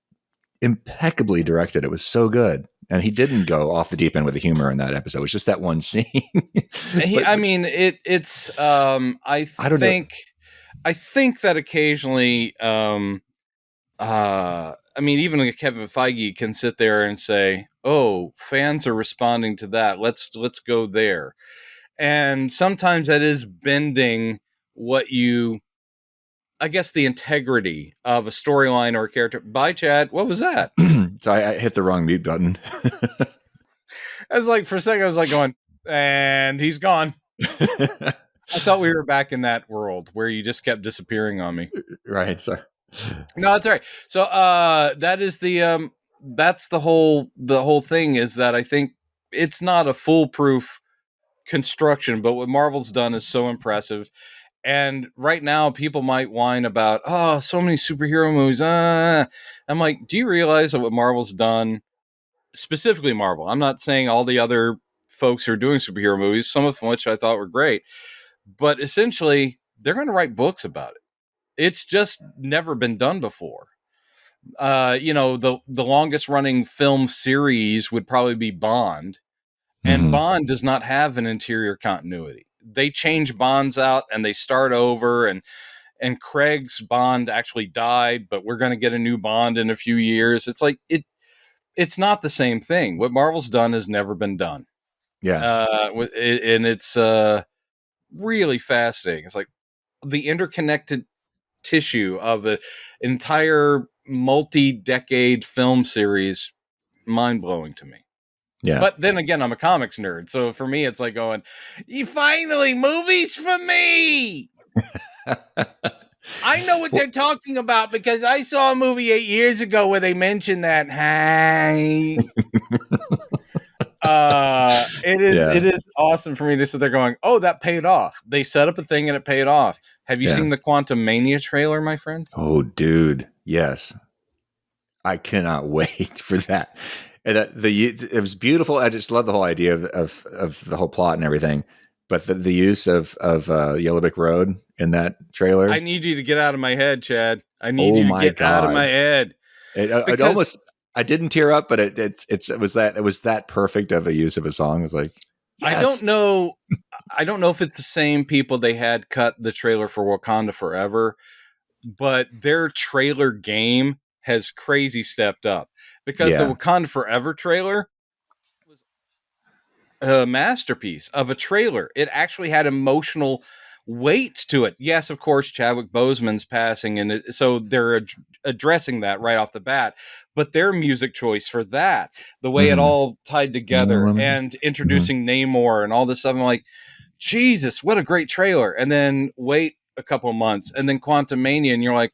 impeccably directed. It was so good, and he didn't go off the deep end with the humor in that episode. It was just that one scene. I think that occasionally. Even Kevin Feige can sit there and say, "Oh, fans are responding to that. Let's go there." And sometimes that is bending I guess the integrity of a storyline or a character. Bye, Chad. What was that? So I hit the wrong mute button. I was like, for a second, I was like going, and he's gone. I thought we were back in that world where you just kept disappearing on me. Right. Sorry. No, that's all right. So that is that's the whole thing, is that I think it's not a foolproof construction, but what Marvel's done is so impressive. And right now people might whine about, so many superhero movies. I'm like, do you realize that what Marvel's done, specifically Marvel, I'm not saying all the other folks who are doing superhero movies, some of which I thought were great, but essentially they're going to write books about it. It's just never been done before. The longest running film series would probably be Bond, and Bond does not have an interior continuity. They change Bonds out and they start over, and Craig's Bond actually died, but we're going to get a new Bond in a few years. It's like it's not the same thing. What Marvel's done has never been done. Yeah. And it's really fascinating. It's like the interconnected tissue of an entire multi-decade film series, mind-blowing to me. Yeah. But then again, I'm a comics nerd, so for me, it's like going, "You finally movies for me." I know what they're talking about because I saw a movie 8 years ago where they mentioned that. Hi. It is awesome for me to sit there going, "Oh, that paid off." They set up a thing and it paid off. Have you seen the Quantumania trailer, my friend? Oh, dude, yes. I cannot wait for that. And it was beautiful. I just love the whole idea of the whole plot and everything. But the use of Yellow Brick Road in that trailer. I need you to get out of my head, Chad. I need you to get out of my head. It almost, I didn't tear up, but it was that perfect of a use of a song. It was like, yes. I don't know if it's the same people they had cut the trailer for Wakanda Forever, but their trailer game has crazy stepped up, because the Wakanda Forever trailer was a masterpiece of a trailer. It actually had emotional weight to it. Yes, of course, Chadwick Boseman's passing, and so they're addressing that right off the bat. But their music choice for that, the way it all tied together, and introducing Namor and all this stuff, I'm like, Jesus, what a great trailer. And then wait a couple of months, and then Quantumania, and you're like,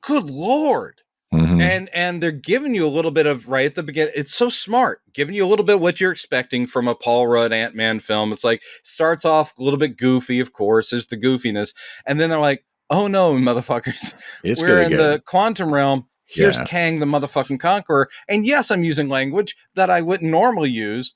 good Lord. And they're giving you a little bit of, right at the beginning, it's so smart, giving you a little bit what you're expecting from a Paul Rudd Ant-Man film. It's like, starts off a little bit goofy, of course, there's the goofiness, and then they're like, oh no, motherfuckers, we're in the quantum realm. Here's Kang the motherfucking Conqueror. And yes, I'm using language that I wouldn't normally use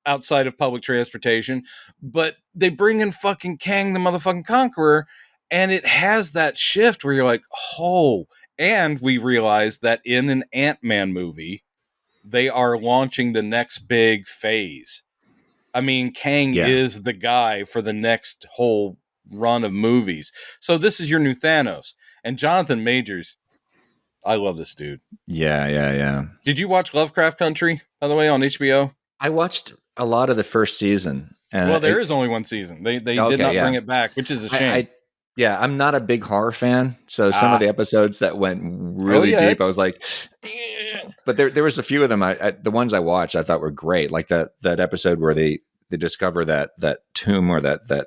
outside of public transportation, but they bring in fucking Kang the motherfucking Conqueror, and it has that shift where you're like, oh. And we realize that in an Ant-Man movie, they are launching the next big phase. I mean, Kang is the guy for the next whole run of movies. So this is your new Thanos. And Jonathan Majors, I love this dude. Yeah. Did you watch Lovecraft Country, by the way, on HBO? I watched a lot of the first season. And well, there is only one season. They did not bring it back, which is a shame. I'm not a big horror fan, so some of the episodes that went really deep, I was like, but there was a few of them. The ones I watched, I thought were great. Like that episode where they discover that tomb or that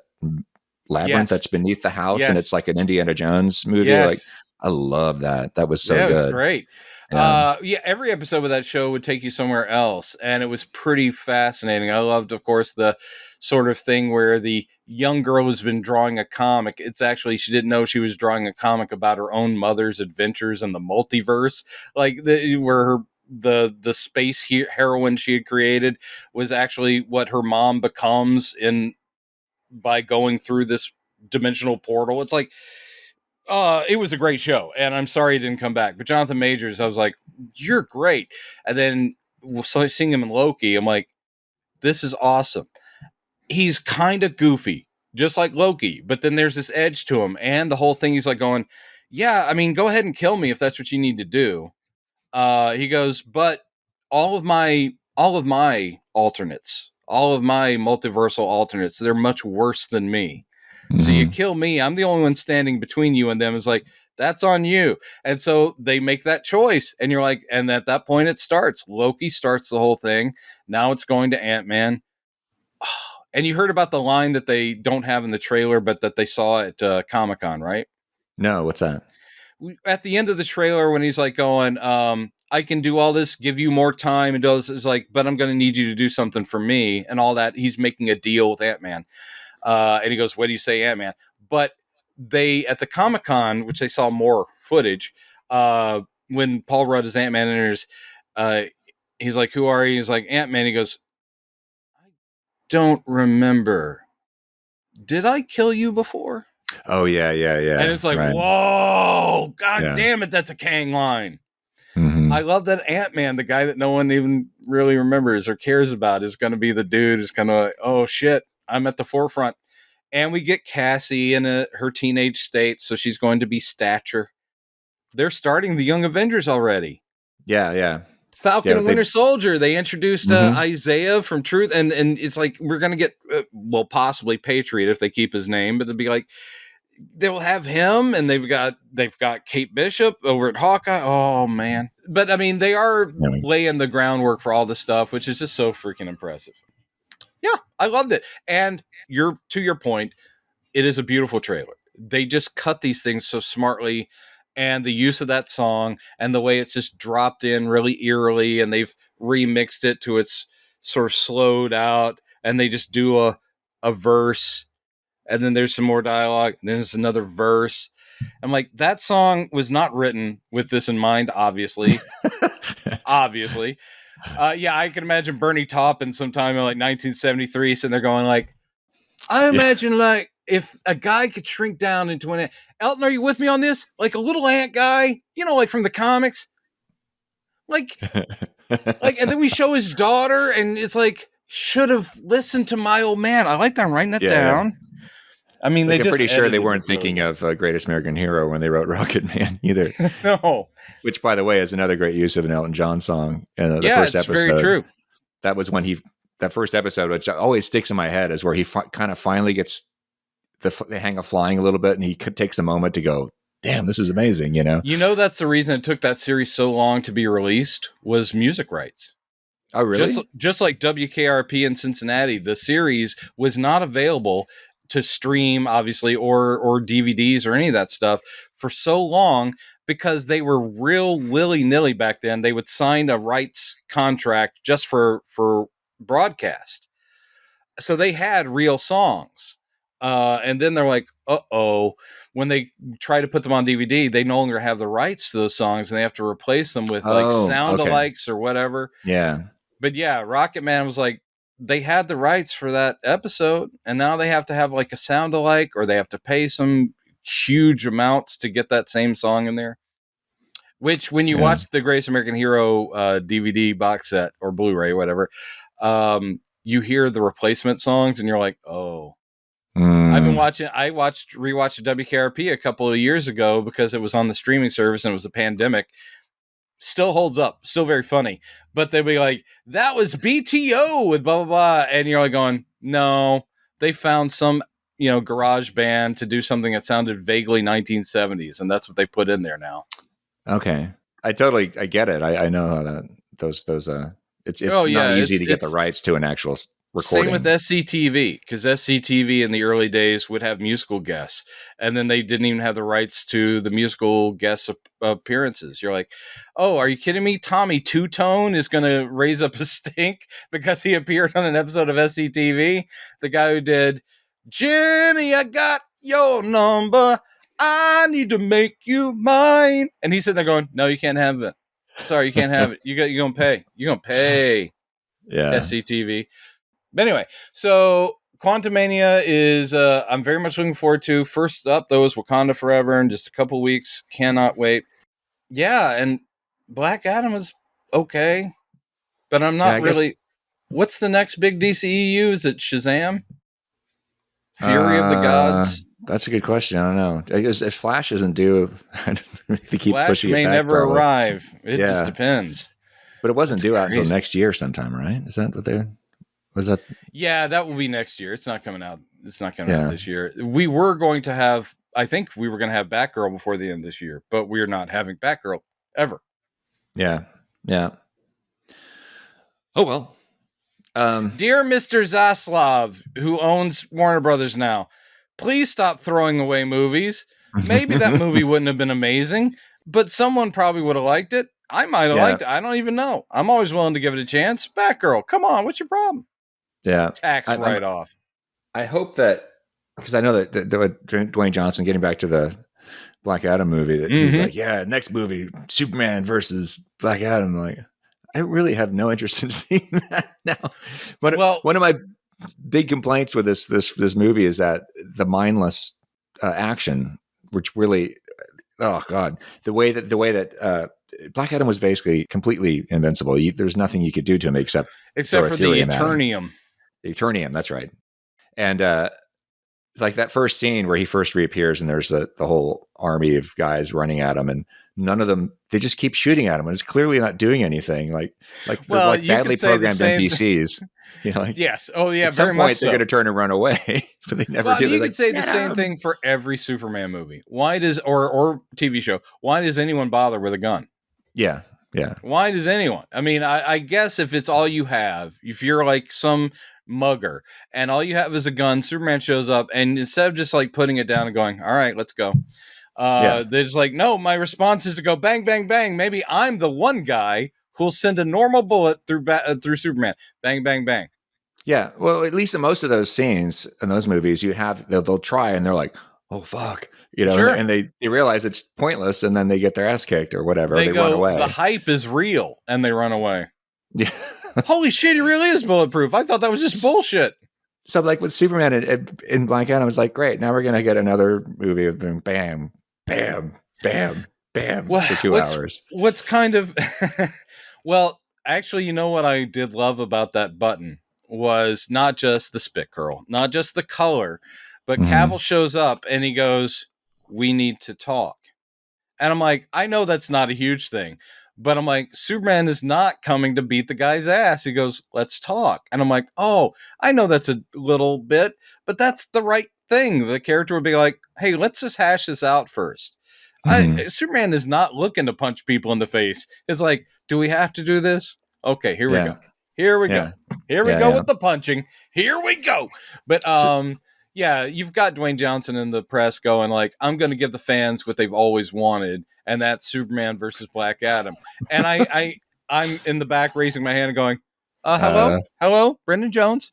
labyrinth that's beneath the house, and it's like an Indiana Jones movie. Like, I love that. That was so good. It was great. Every episode of that show would take you somewhere else, and it was pretty fascinating. I loved, of course, the sort of thing where the young girl has been drawing a comic. It's actually, she didn't know she was drawing a comic about her own mother's adventures in the multiverse, like where the space heroine she had created was actually what her mom becomes by going through this dimensional portal. It's like, it was a great show, and I'm sorry he didn't come back. But Jonathan Majors, I was like, you're great. And then seeing him in Loki, I'm like, this is awesome. He's kind of goofy, just like Loki, but then there's this edge to him, and the whole thing, he's like going, yeah, I mean, go ahead and kill me if that's what you need to do. He goes, but all of my alternates, all of my multiversal alternates, they're much worse than me. So you kill me, I'm the only one standing between you and them. Is like, that's on you. And so they make that choice, and you're like, and at that point it starts. Loki starts the whole thing. Now it's going to Ant-Man. And you heard about the line that they don't have in the trailer, but that they saw at Comic-Con, right? No, what's that? At the end of the trailer, when he's like going, I can do all this, give you more time, and does, it's like, but I'm going to need you to do something for me, and all that. He's making a deal with Ant-Man. And he goes, what do you say, Ant-Man? But they, at the Comic-Con, which they saw more footage, when Paul Rudd as Ant-Man enters, he's like, who are you? He's like, Ant-Man. He goes, I don't remember. Did I kill you before? Oh yeah. And it's like, whoa, god damn it, that's a Kang line. Mm-hmm. I love that Ant-Man, the guy that no one even really remembers or cares about, is going to be the dude who's going to, oh shit, I'm at the forefront. And we get Cassie in her teenage state, so she's going to be Stature. They're starting the Young Avengers already. Yeah. Falcon and Winter Soldier. They introduced Isaiah from Truth, and it's like we're going to get, possibly Patriot if they keep his name, but it'll be like they'll have him, and they've got Kate Bishop over at Hawkeye. Oh man. But I mean, they are laying the groundwork for all the stuff, which is just so freaking impressive. Yeah, I loved it. And to your point, it is a beautiful trailer. They just cut these things so smartly, and the use of that song and the way it's just dropped in really eerily, and they've remixed it to its sort of slowed out, and they just do a verse, and then there's some more dialogue, and then there's another verse. I'm like, that song was not written with this in mind, obviously. Obviously. Yeah, I can imagine Bernie Taupin sometime in like 1973 sitting there going like, I imagine like if a guy could shrink down into an ant. Elton, are you with me on this? Like a little ant guy, like from the comics. Like, and then we show his daughter, and it's like, should have listened to my old man. I like that. I'm writing that down. I mean, I'm pretty sure they weren't thinking of Greatest American Hero when they wrote Rocket Man either. No. Which, by the way, is another great use of an Elton John song in the first episode. It's very true. That was when that first episode, which always sticks in my head, is where he kind of finally gets the hang of flying a little bit, and he takes a moment to go, damn, this is amazing, that's the reason it took that series so long to be released, was music rights. Oh, really? Just like WKRP in Cincinnati, the series was not available to stream, obviously, or DVDs or any of that stuff for so long, because they were real willy-nilly back then. They would sign a rights contract just for broadcast. So they had real songs. And then they're like, uh-oh. When they try to put them on DVD, they no longer have the rights to those songs, and they have to replace them with sound-alikes or whatever. Yeah. But yeah, Rocket Man was like, they had the rights for that episode, and now they have to have like a sound alike, or they have to pay some huge amounts to get that same song in there. Which, when you watch the Greatest American Hero DVD box set or Blu-ray, whatever, you hear the replacement songs, and you're like, oh. I rewatched WKRP a couple of years ago because it was on the streaming service and it was a pandemic. Still holds up, still very funny, but they'll be like, that was BTO with blah blah blah, and you're like going, no, they found some garage band to do something that sounded vaguely 1970s, and that's what they put in there now. Okay, I get it. I know how that those it's not easy to get the rights to an actual recording. Same with SCTV, because SCTV in the early days would have musical guests, and then they didn't even have the rights to the musical guest appearances. You're like, oh, are you kidding me? Tommy Two-Tone is going to raise up a stink because he appeared on an episode of SCTV? The guy who did, Jimmy, I got your number. I need to make you mine. And he's sitting there going, no, you can't have it. Sorry, you can't have it. You're going to pay. You're going to pay. Yeah. SCTV. But anyway, so Quantumania is, I'm very much looking forward to. First up, though, is Wakanda Forever in just a couple weeks. Cannot wait. Yeah, and Black Adam is okay, but I'm not really. What's the next big DCEU? Is it Shazam? Fury of the Gods? That's a good question. I don't know. I guess if Flash isn't due, they keep Flash pushing it back. Flash may never arrive. It just depends. But it wasn't due out until next year sometime, right? Is that what they're... Was that? Yeah, that will be next year. It's not coming out. It's not coming out this year. We were going to have, I think we were going to have Batgirl before the end of this year, but we're not having Batgirl ever. Yeah. Oh, well. Dear Mr. Zaslav, who owns Warner Brothers now, please stop throwing away movies. Maybe that movie wouldn't have been amazing, but someone probably would have liked it. I might have liked it. I don't even know. I'm always willing to give it a chance. Batgirl, come on. What's your problem? Yeah. Tax write-off. I hope that, because I know that Dwayne Johnson, getting back to the Black Adam movie, that he's like, next movie, Superman versus Black Adam. Like, I really have no interest in seeing that now. But one of my big complaints with this movie is that the mindless action, which really, oh God, the way that Black Adam was basically completely invincible. There's nothing you could do to him except for the Eternium. The Eternium, that's right. And like that first scene where he first reappears and there's the whole army of guys running at him, and none of them, they just keep shooting at him, and it's clearly not doing anything. Like badly programmed NPCs. You know, yes. Oh yeah. At some point they're going to turn and run away, but they never do. You could say the same thing for every Superman movie. Why does or TV show? Why does anyone bother with a gun? Yeah. Yeah. Why does anyone? I mean, I guess if it's all you have, if you're like some mugger and all you have is a gun, Superman shows up, and instead of just like putting it down and going, all right, let's go. They're just like, no, my response is to go bang, bang, bang. Maybe I'm the one guy who'll send a normal bullet through Superman. Bang, bang, bang. Yeah. Well, at least in most of those scenes in those movies, they'll try and they're like, oh, fuck. You know, sure. And they realize it's pointless, and then they get their ass kicked or whatever. They run away. The hype is real, and they run away. Yeah. Holy shit, he really is bulletproof. I thought that was just bullshit. So like with Superman in Black Adam, I was like, great, now we're going to get another movie of them bam, bam, bam, bam for 2 hours. What's kind of... well, actually, you know what I did love about that button was not just the spit curl, not just the color, but Campbell shows up and he goes, we need to talk. And I'm like, I know that's not a huge thing, but I'm like, Superman is not coming to beat the guy's ass. He goes, let's talk. And I'm like, oh, I know that's a little bit, but that's the right thing. The character would be like, hey, let's just hash this out first. Superman is not looking to punch people in the face. It's like, do we have to do this? Okay, here we go. Here we go. Here we go with the punching. Here we go. But yeah, you've got Dwayne Johnson in the press going like, I'm going to give the fans what they've always wanted, and that's Superman versus Black Adam. And I'm in the back raising my hand and going, hello, Brendan Jones,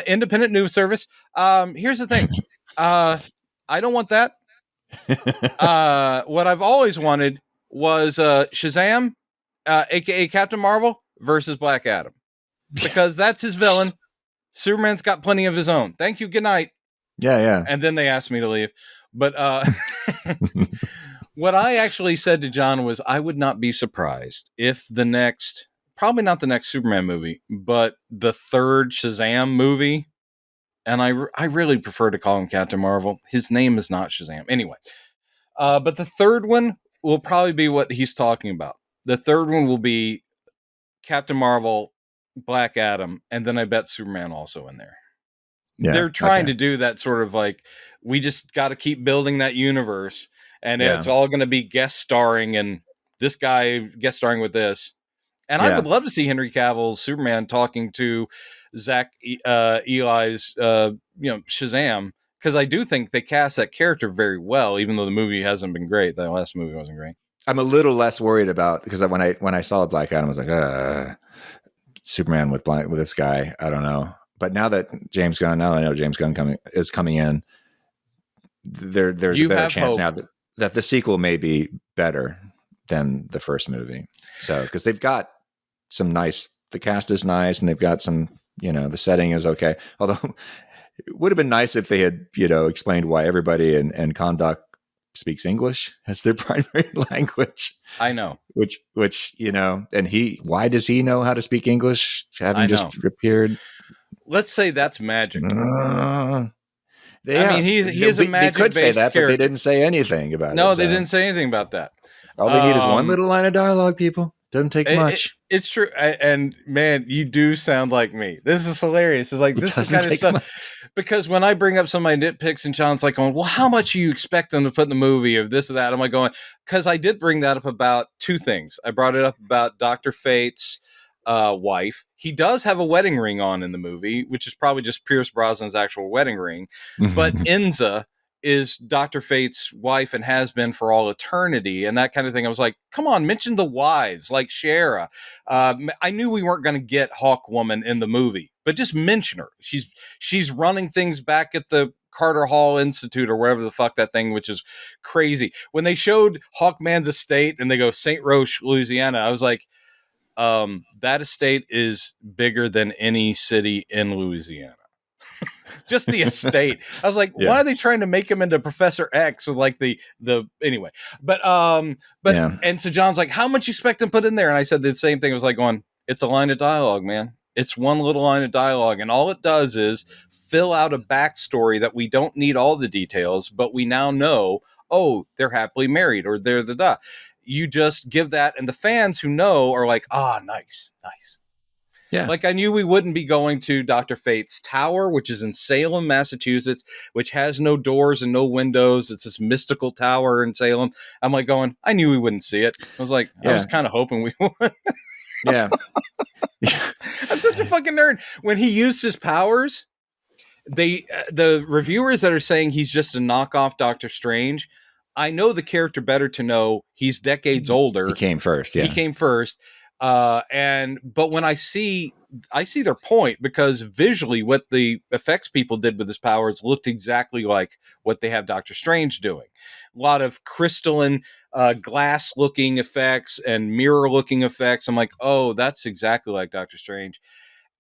independent news service. Here's the thing. I don't want that. What I've always wanted was Shazam, aka Captain Marvel, versus Black Adam, because that's his villain. Superman's got plenty of his own. Thank you. Good night. Yeah. And then they asked me to leave. But what I actually said to John was, I would not be surprised if probably not the next Superman movie, but the third Shazam movie. And I really prefer to call him Captain Marvel. His name is not Shazam. Anyway. But the third one will probably be what he's talking about. The third one will be Captain Marvel, Black Adam, and then I bet Superman also in there. Yeah, they're trying to do that sort of like, we just got to keep building that universe, and it's all going to be guest starring, and this guy guest starring with this. And I would love to see Henry Cavill's Superman talking to Zach Eli's Shazam, because I do think they cast that character very well, even though the movie hasn't been great. The last movie wasn't great. I'm a little less worried about, because when I saw Black Adam, I was like, Superman with this guy, I don't know. But now that I know James Gunn is coming in, there's a better chance now that the sequel may be better than the first movie. So, because they've got some the cast is nice, and they've got some, the setting is okay. Although it would have been nice if they had, explained why everybody in Kahndaq speaks English as their primary language. I know. Which, and why does he know how to speak English, having just appeared? Let's say that's magic. I mean, he is a magic. They could say that, character. But they didn't say anything about it. No, they didn't say anything about that. All they need is one little line of dialogue, people. Doesn't take much. It's true. And man, you do sound like me. This is hilarious. It's like, this is kind of stuff. Much. Because when I bring up some of my nitpicks, and Sean's like going, well, how much do you expect them to put in the movie of this or that? I'm like going, because I did bring that up about two things. I brought it up about Dr. Fate's wife. He does have a wedding ring on in the movie, which is probably just Pierce Brosnan's actual wedding ring. But Enza is Dr. Fate's wife and has been for all eternity, and that kind of thing. I was like, come on, mention the wives, like Shara. I knew we weren't going to get Hawkwoman in the movie, but just mention her. She's running things back at the Carter Hall Institute or wherever the fuck that thing, which is crazy. When they showed Hawkman's estate and they go St. Roche, Louisiana, I was like, that estate is bigger than any city in Louisiana. Just the estate. I was like, why are they trying to make him into Professor X? Or like the anyway. But and so John's like, how much you expect him to put in there? And I said the same thing. It was like going, it's a line of dialogue, man. It's one little line of dialogue, and all it does is fill out a backstory that we don't need all the details, but we now know, oh, they're happily married, or they're the You just give that, and the fans who know are like, nice. Yeah. Like I knew we wouldn't be going to Dr. Fate's tower, which is in Salem, Massachusetts, which has no doors and no windows. It's this mystical tower in Salem. I'm like going, I knew we wouldn't see it. I was like, I was kind of hoping we would. Yeah. I'm such a fucking nerd. When he used his powers, the reviewers that are saying he's just a knockoff Doctor Strange, I know the character better to know he's decades older. He came first. Yeah. He came first. But when I see their point, because visually what the effects people did with his powers looked exactly like what they have Doctor Strange doing. A lot of crystalline, glass looking effects and mirror looking effects. I'm like, oh, that's exactly like Doctor Strange.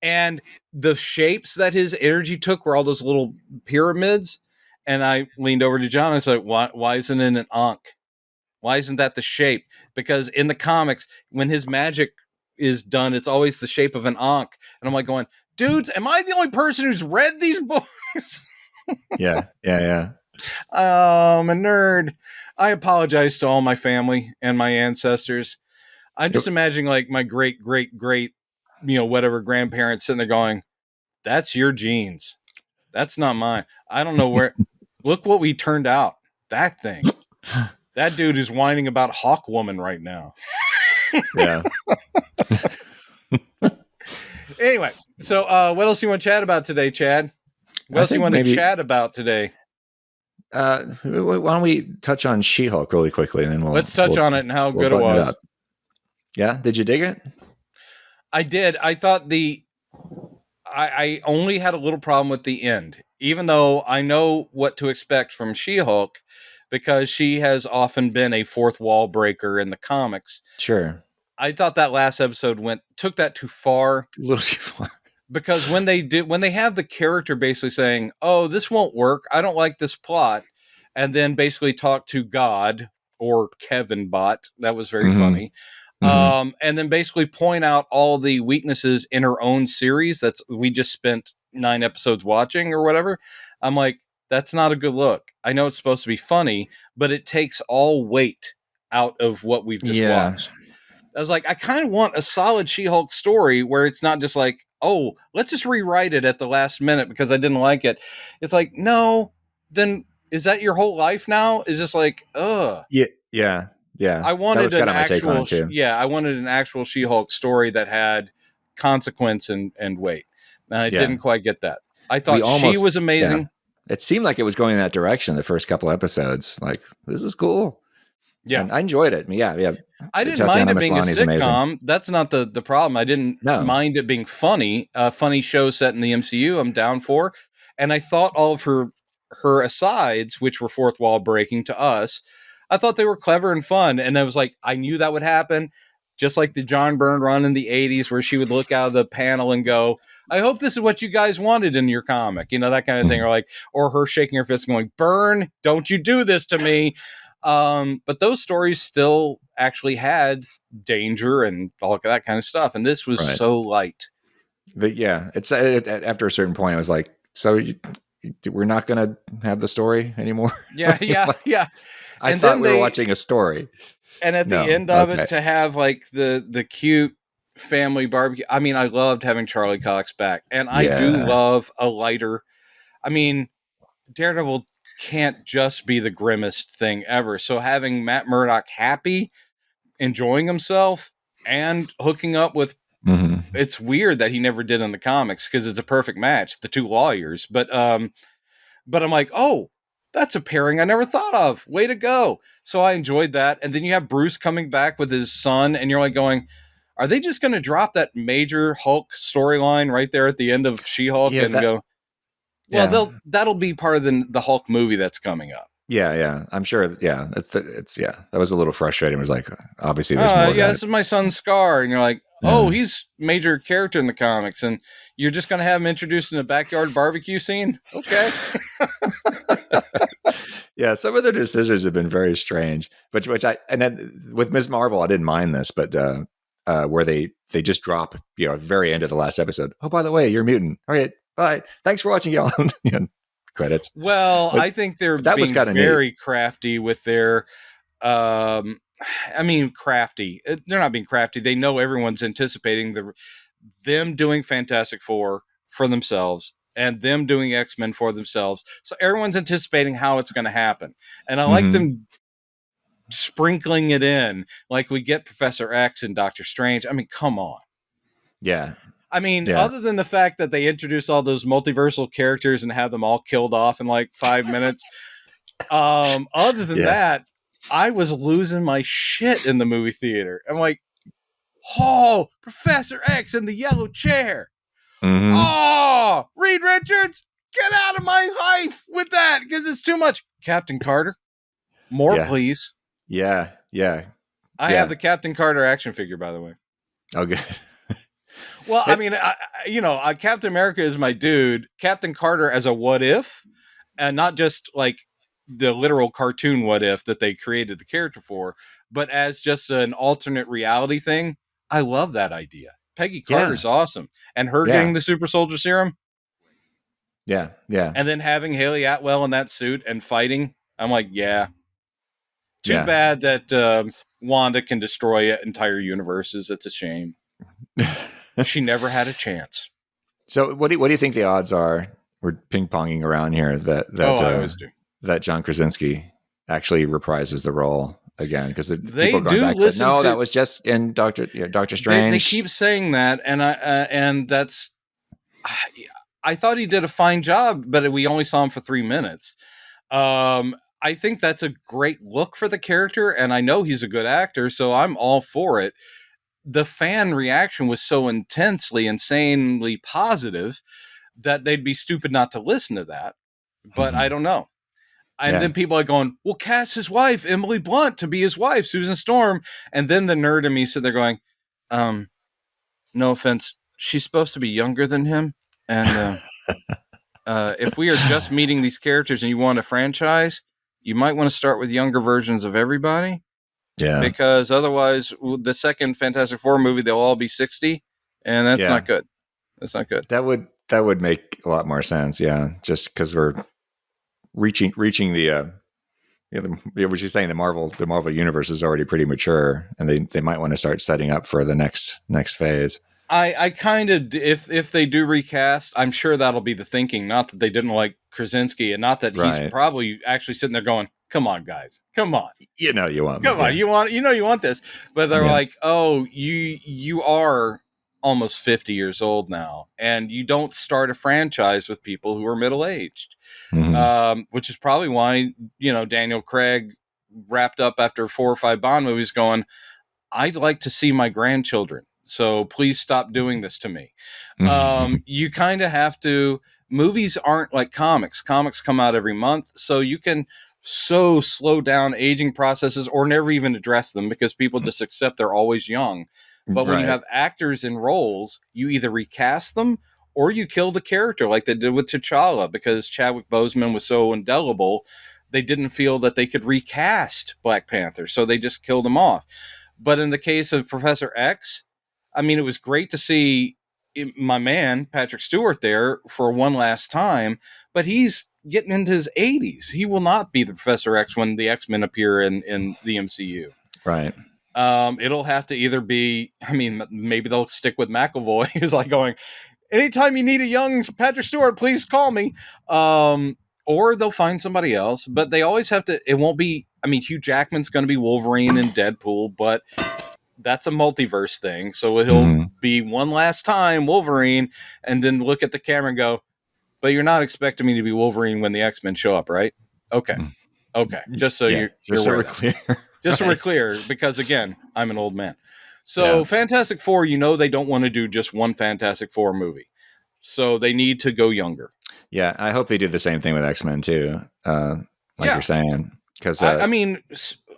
And the shapes that his energy took were all those little pyramids. And I leaned over to John and I said, why isn't it an Ankh? Why isn't that the shape? Because in the comics, when his magic is done, it's always the shape of an Ankh. And I'm like going, dudes, am I the only person who's read these books? Yeah. I'm a nerd. I apologize to all my family and my ancestors. I'm just imagining like my great, whatever grandparents sitting there going, that's your genes. That's not mine. I don't know where. Look what we turned out. That thing. That dude is whining about Hawk Woman right now. Yeah. Anyway, so what else you want to chat about today, Chad? What else you want to chat about today? Why don't we touch on She-Hulk really quickly, and then let's touch on it and how good it was. Yeah, did you dig it? I did. I thought I only had a little problem with the end, even though I know what to expect from She-Hulk, because she has often been a fourth wall breaker in the comics. Sure. I thought that last episode took that too far. A little too far. Because when they have the character basically saying, oh, this won't work, I don't like this plot, and then basically talk to God or Kevin Bot, that was very funny. Mm-hmm. And then basically point out all the weaknesses in her own series we just spent 9 episodes watching or whatever. I'm like, that's not a good look. I know it's supposed to be funny, but it takes all weight out of what we've just watched. I was like, I kind of want a solid She-Hulk story where it's not just like, oh, let's just rewrite it at the last minute because I didn't like it. It's like, no, then is that your whole life now? Is just like, ugh. Yeah. I wanted an actual, I wanted an actual She-Hulk story that had consequence and weight. And I didn't quite get that. I thought she was amazing. Yeah. It seemed like it was going in that direction the first couple episodes. Like, this is cool. Yeah. And I enjoyed it. Yeah. I didn't mind it being a sitcom. Amazing. That's not the problem. I didn't mind it being funny. A funny show set in the MCU, I'm down for. And I thought all of her asides, which were fourth wall breaking to us, I thought they were clever and fun. And I was like, I knew that would happen. Just like the John Byrne run in the 80s where she would look out of the panel and go, I hope this is what you guys wanted in your comic. That kind of thing. Or her shaking her fist going, Byrne, don't you do this to me. But those stories still actually had danger and all of that kind of stuff. And this was so light. It's after a certain point, I was like, so we're not going to have the story anymore? Yeah. I thought we were watching a story. And at the end of it, to have like the cute family barbecue. I mean, I loved having Charlie Cox back. And I do love a lighter. I mean, Daredevil can't just be the grimmest thing ever. So having Matt Murdock happy, enjoying himself, and hooking up with it's weird that he never did in the comics because it's a perfect match, the two lawyers. But I'm like, oh, that's a pairing I never thought of. Way to go. So I enjoyed that. And then you have Bruce coming back with his son, and you're like going, are they just going to drop that major Hulk storyline right there at the end of She-Hulk go, well, that'll be part of the Hulk movie that's coming up. Yeah. I'm sure. Yeah. That was a little frustrating. It was like, obviously there's more. Yeah, this is my son Scar. And you're like, oh, he's major character in the comics. And you're just going to have him introduced in a backyard barbecue scene. Okay. Yeah. Some of their decisions have been very strange, and then with Ms. Marvel, I didn't mind this, but, where they just drop, at the very end of the last episode. Oh, by the way, you're a mutant. All right. Bye. Thanks for watching, y'all. Credits. Well, I think they're being very crafty with their, crafty. They're not being crafty. They know everyone's anticipating them doing Fantastic Four for themselves and them doing X-Men for themselves. So everyone's anticipating how it's going to happen. And I like them sprinkling it in like we get Professor X and Doctor Strange. I mean, come on. Yeah. Other than the fact that they introduce all those multiversal characters and have them all killed off in like 5 minutes. Other than that, I was losing my shit in the movie theater. I'm like, oh, Professor X in the yellow chair. Oh, Reed Richards, get out of my life with that because it's too much. Captain Carter, more please. Yeah. I have the Captain Carter action figure, by the way. Oh, good. Well, Captain America is my dude. Captain Carter as a what if, and not just like the literal cartoon what if that they created the character for, but as just an alternate reality thing. I love that idea. Peggy Carter's awesome. And her getting the super soldier serum. Yeah. And then having Haley Atwell in that suit and fighting. I'm like, yeah. Too bad that Wanda can destroy entire universes. It's a shame. She never had a chance. So what do you think the odds are? We're ping-ponging around here that I always do. That John Krasinski actually reprises the role again, because people going back said, no, that was just in Doctor Strange. They keep saying that, and that's. I thought he did a fine job, but we only saw him for 3 minutes. I think that's a great look for the character, and I know he's a good actor, so I'm all for it. The fan reaction was so insanely positive that they'd be stupid not to listen to that. But I don't know. And then people are going, well, cast his wife, Emily Blunt, to be his wife, Susan Storm. And then the nerd in me said, they're going, no offense, she's supposed to be younger than him. And if we are just meeting these characters and you want a franchise, you might want to start with younger versions of everybody. Yeah. Because otherwise, the second Fantastic Four movie, they'll all be 60. And that's not good. That's not good. That would make a lot more sense. Yeah. Just because we're reaching the what you're saying, the Marvel universe is already pretty mature, and they might want to start setting up for the next phase. I kind of, if they do recast, I'm sure that'll be the thinking. Not that they didn't like Krasinski, and not that he's probably actually sitting there going, "Come on, guys, come on, you want, come on, you want this." But they're like, "Oh, you are almost 50 years old now, and you don't start a franchise with people who are middle aged," which is probably why Daniel Craig wrapped up after 4 or 5 Bond movies, going, "I'd like to see my grandchildren. So please stop doing this to me." You kind of have to. Movies aren't like comics. Comics come out every month, so you can slow down aging processes or never even address them because people just accept they're always young. But when you have actors in roles, you either recast them or you kill the character like they did with T'Challa, because Chadwick Boseman was so indelible, they didn't feel that they could recast Black Panther, so they just killed him off. But in the case of Professor X, I mean, it was great to see my man, Patrick Stewart, there for one last time, but he's getting into his 80s. He will not be the Professor X when the X-Men appear in the MCU. Right. It'll have to either be, maybe they'll stick with McAvoy. He's like going, anytime you need a young Patrick Stewart, please call me. Or they'll find somebody else, but they always have to, it won't be, Hugh Jackman's going to be Wolverine and Deadpool, but that's a multiverse thing. So he'll be one last time Wolverine and then look at the camera and go, but you're not expecting me to be Wolverine when the X-Men show up, right? Okay. Just so you're we're clear. Just so we're clear, because again, I'm an old man. So Fantastic Four, they don't want to do just one Fantastic Four movie. So they need to go younger. Yeah, I hope they do the same thing with X-Men too. like you're saying. Because I mean,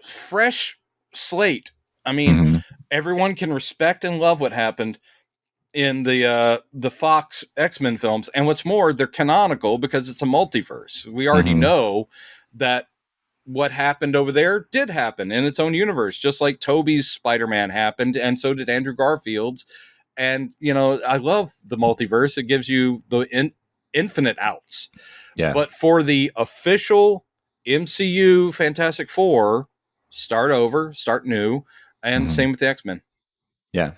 fresh slate. I mean, everyone can respect and love what happened in the Fox X-Men films, and what's more, they're canonical because it's a multiverse. We already know that what happened over there did happen in its own universe, just like Tobey's Spider-Man happened, and so did Andrew Garfield's. And I love the multiverse; it gives you the infinite outs. Yeah. But for the official MCU Fantastic Four, start over, start new, and same with the X-Men. Yeah.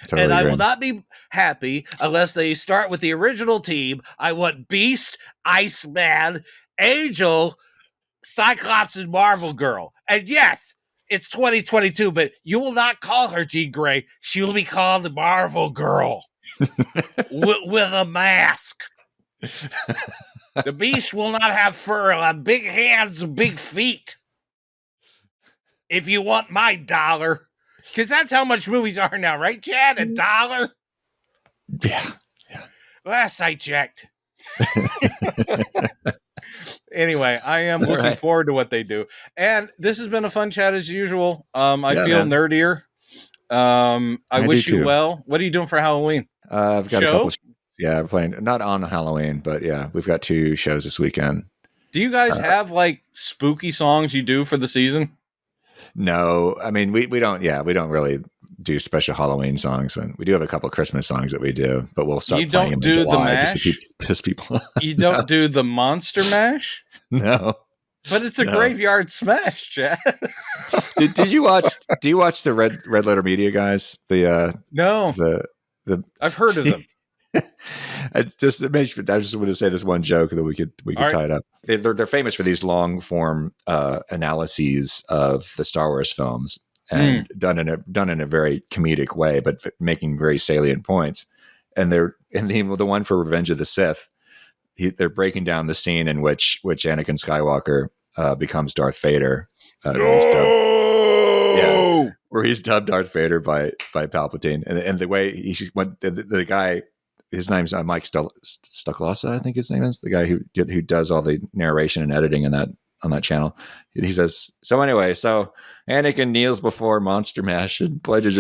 Totally and I agree. will not be happy unless they start with the original team. I want Beast, Iceman, Angel, Cyclops, and Marvel Girl. And yes, it's 2022, but you will not call her Jean Grey. She will be called Marvel Girl with a mask. The Beast will not have fur, it'll have big hands and big feet. If you want my dollar. Because that's how much movies are now, right, Chad? $1? Yeah. Last I checked. Anyway, I am looking forward to what they do. And this has been a fun chat as usual. I feel nerdier. I wish you well. What are you doing for Halloween? I've got a couple. We're playing, not on Halloween, but we've got 2 shows this weekend. Do you guys have like spooky songs you do for the season? No, I mean we don't really do special Halloween songs, and we do have a couple Christmas songs that we do, but we'll start playing them in July just to piss people off. You don't do the Monster Mash? No. But it's a graveyard smash, Chad. Did you watch do you watch the Red Letter Media guys? No. I've heard of them. I just want to say this one joke that we could tie it up. They're famous for these long form analyses of the Star Wars films, and done in a very comedic way, but making very salient points. And the one for Revenge of the Sith, they're breaking down the scene in which Anakin Skywalker becomes Darth Vader. Where he's dubbed Darth Vader by Palpatine, and the way the guy. His name's Mike Stucklasa, I think his name is, the guy who does all the narration and editing on that channel. He says, so Anakin kneels before Monster Mash and pledges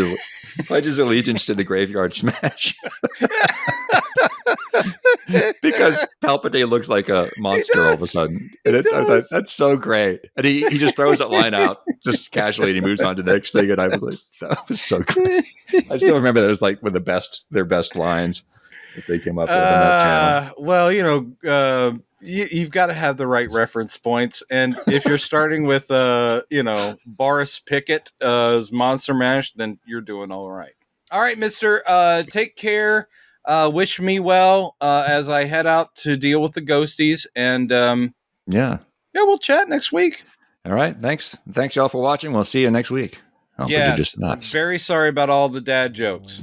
allegiance to the Graveyard Smash. Because Palpatine looks like a monster all of a sudden. And I thought, that's so great. And he just throws that line out just casually, and he moves on to the next thing. And I was like, that was so great. I still remember that it was like one of their best lines that they came up with on that channel. Well, you've got to have the right reference points, and if you're starting with Boris Pickett's Monster Mash, then you're doing all right. All right, Mister. Take care. Wish me well as I head out to deal with the ghosties, and we'll chat next week. All right, thanks y'all for watching. We'll see you next week. I'm very sorry about all the dad jokes.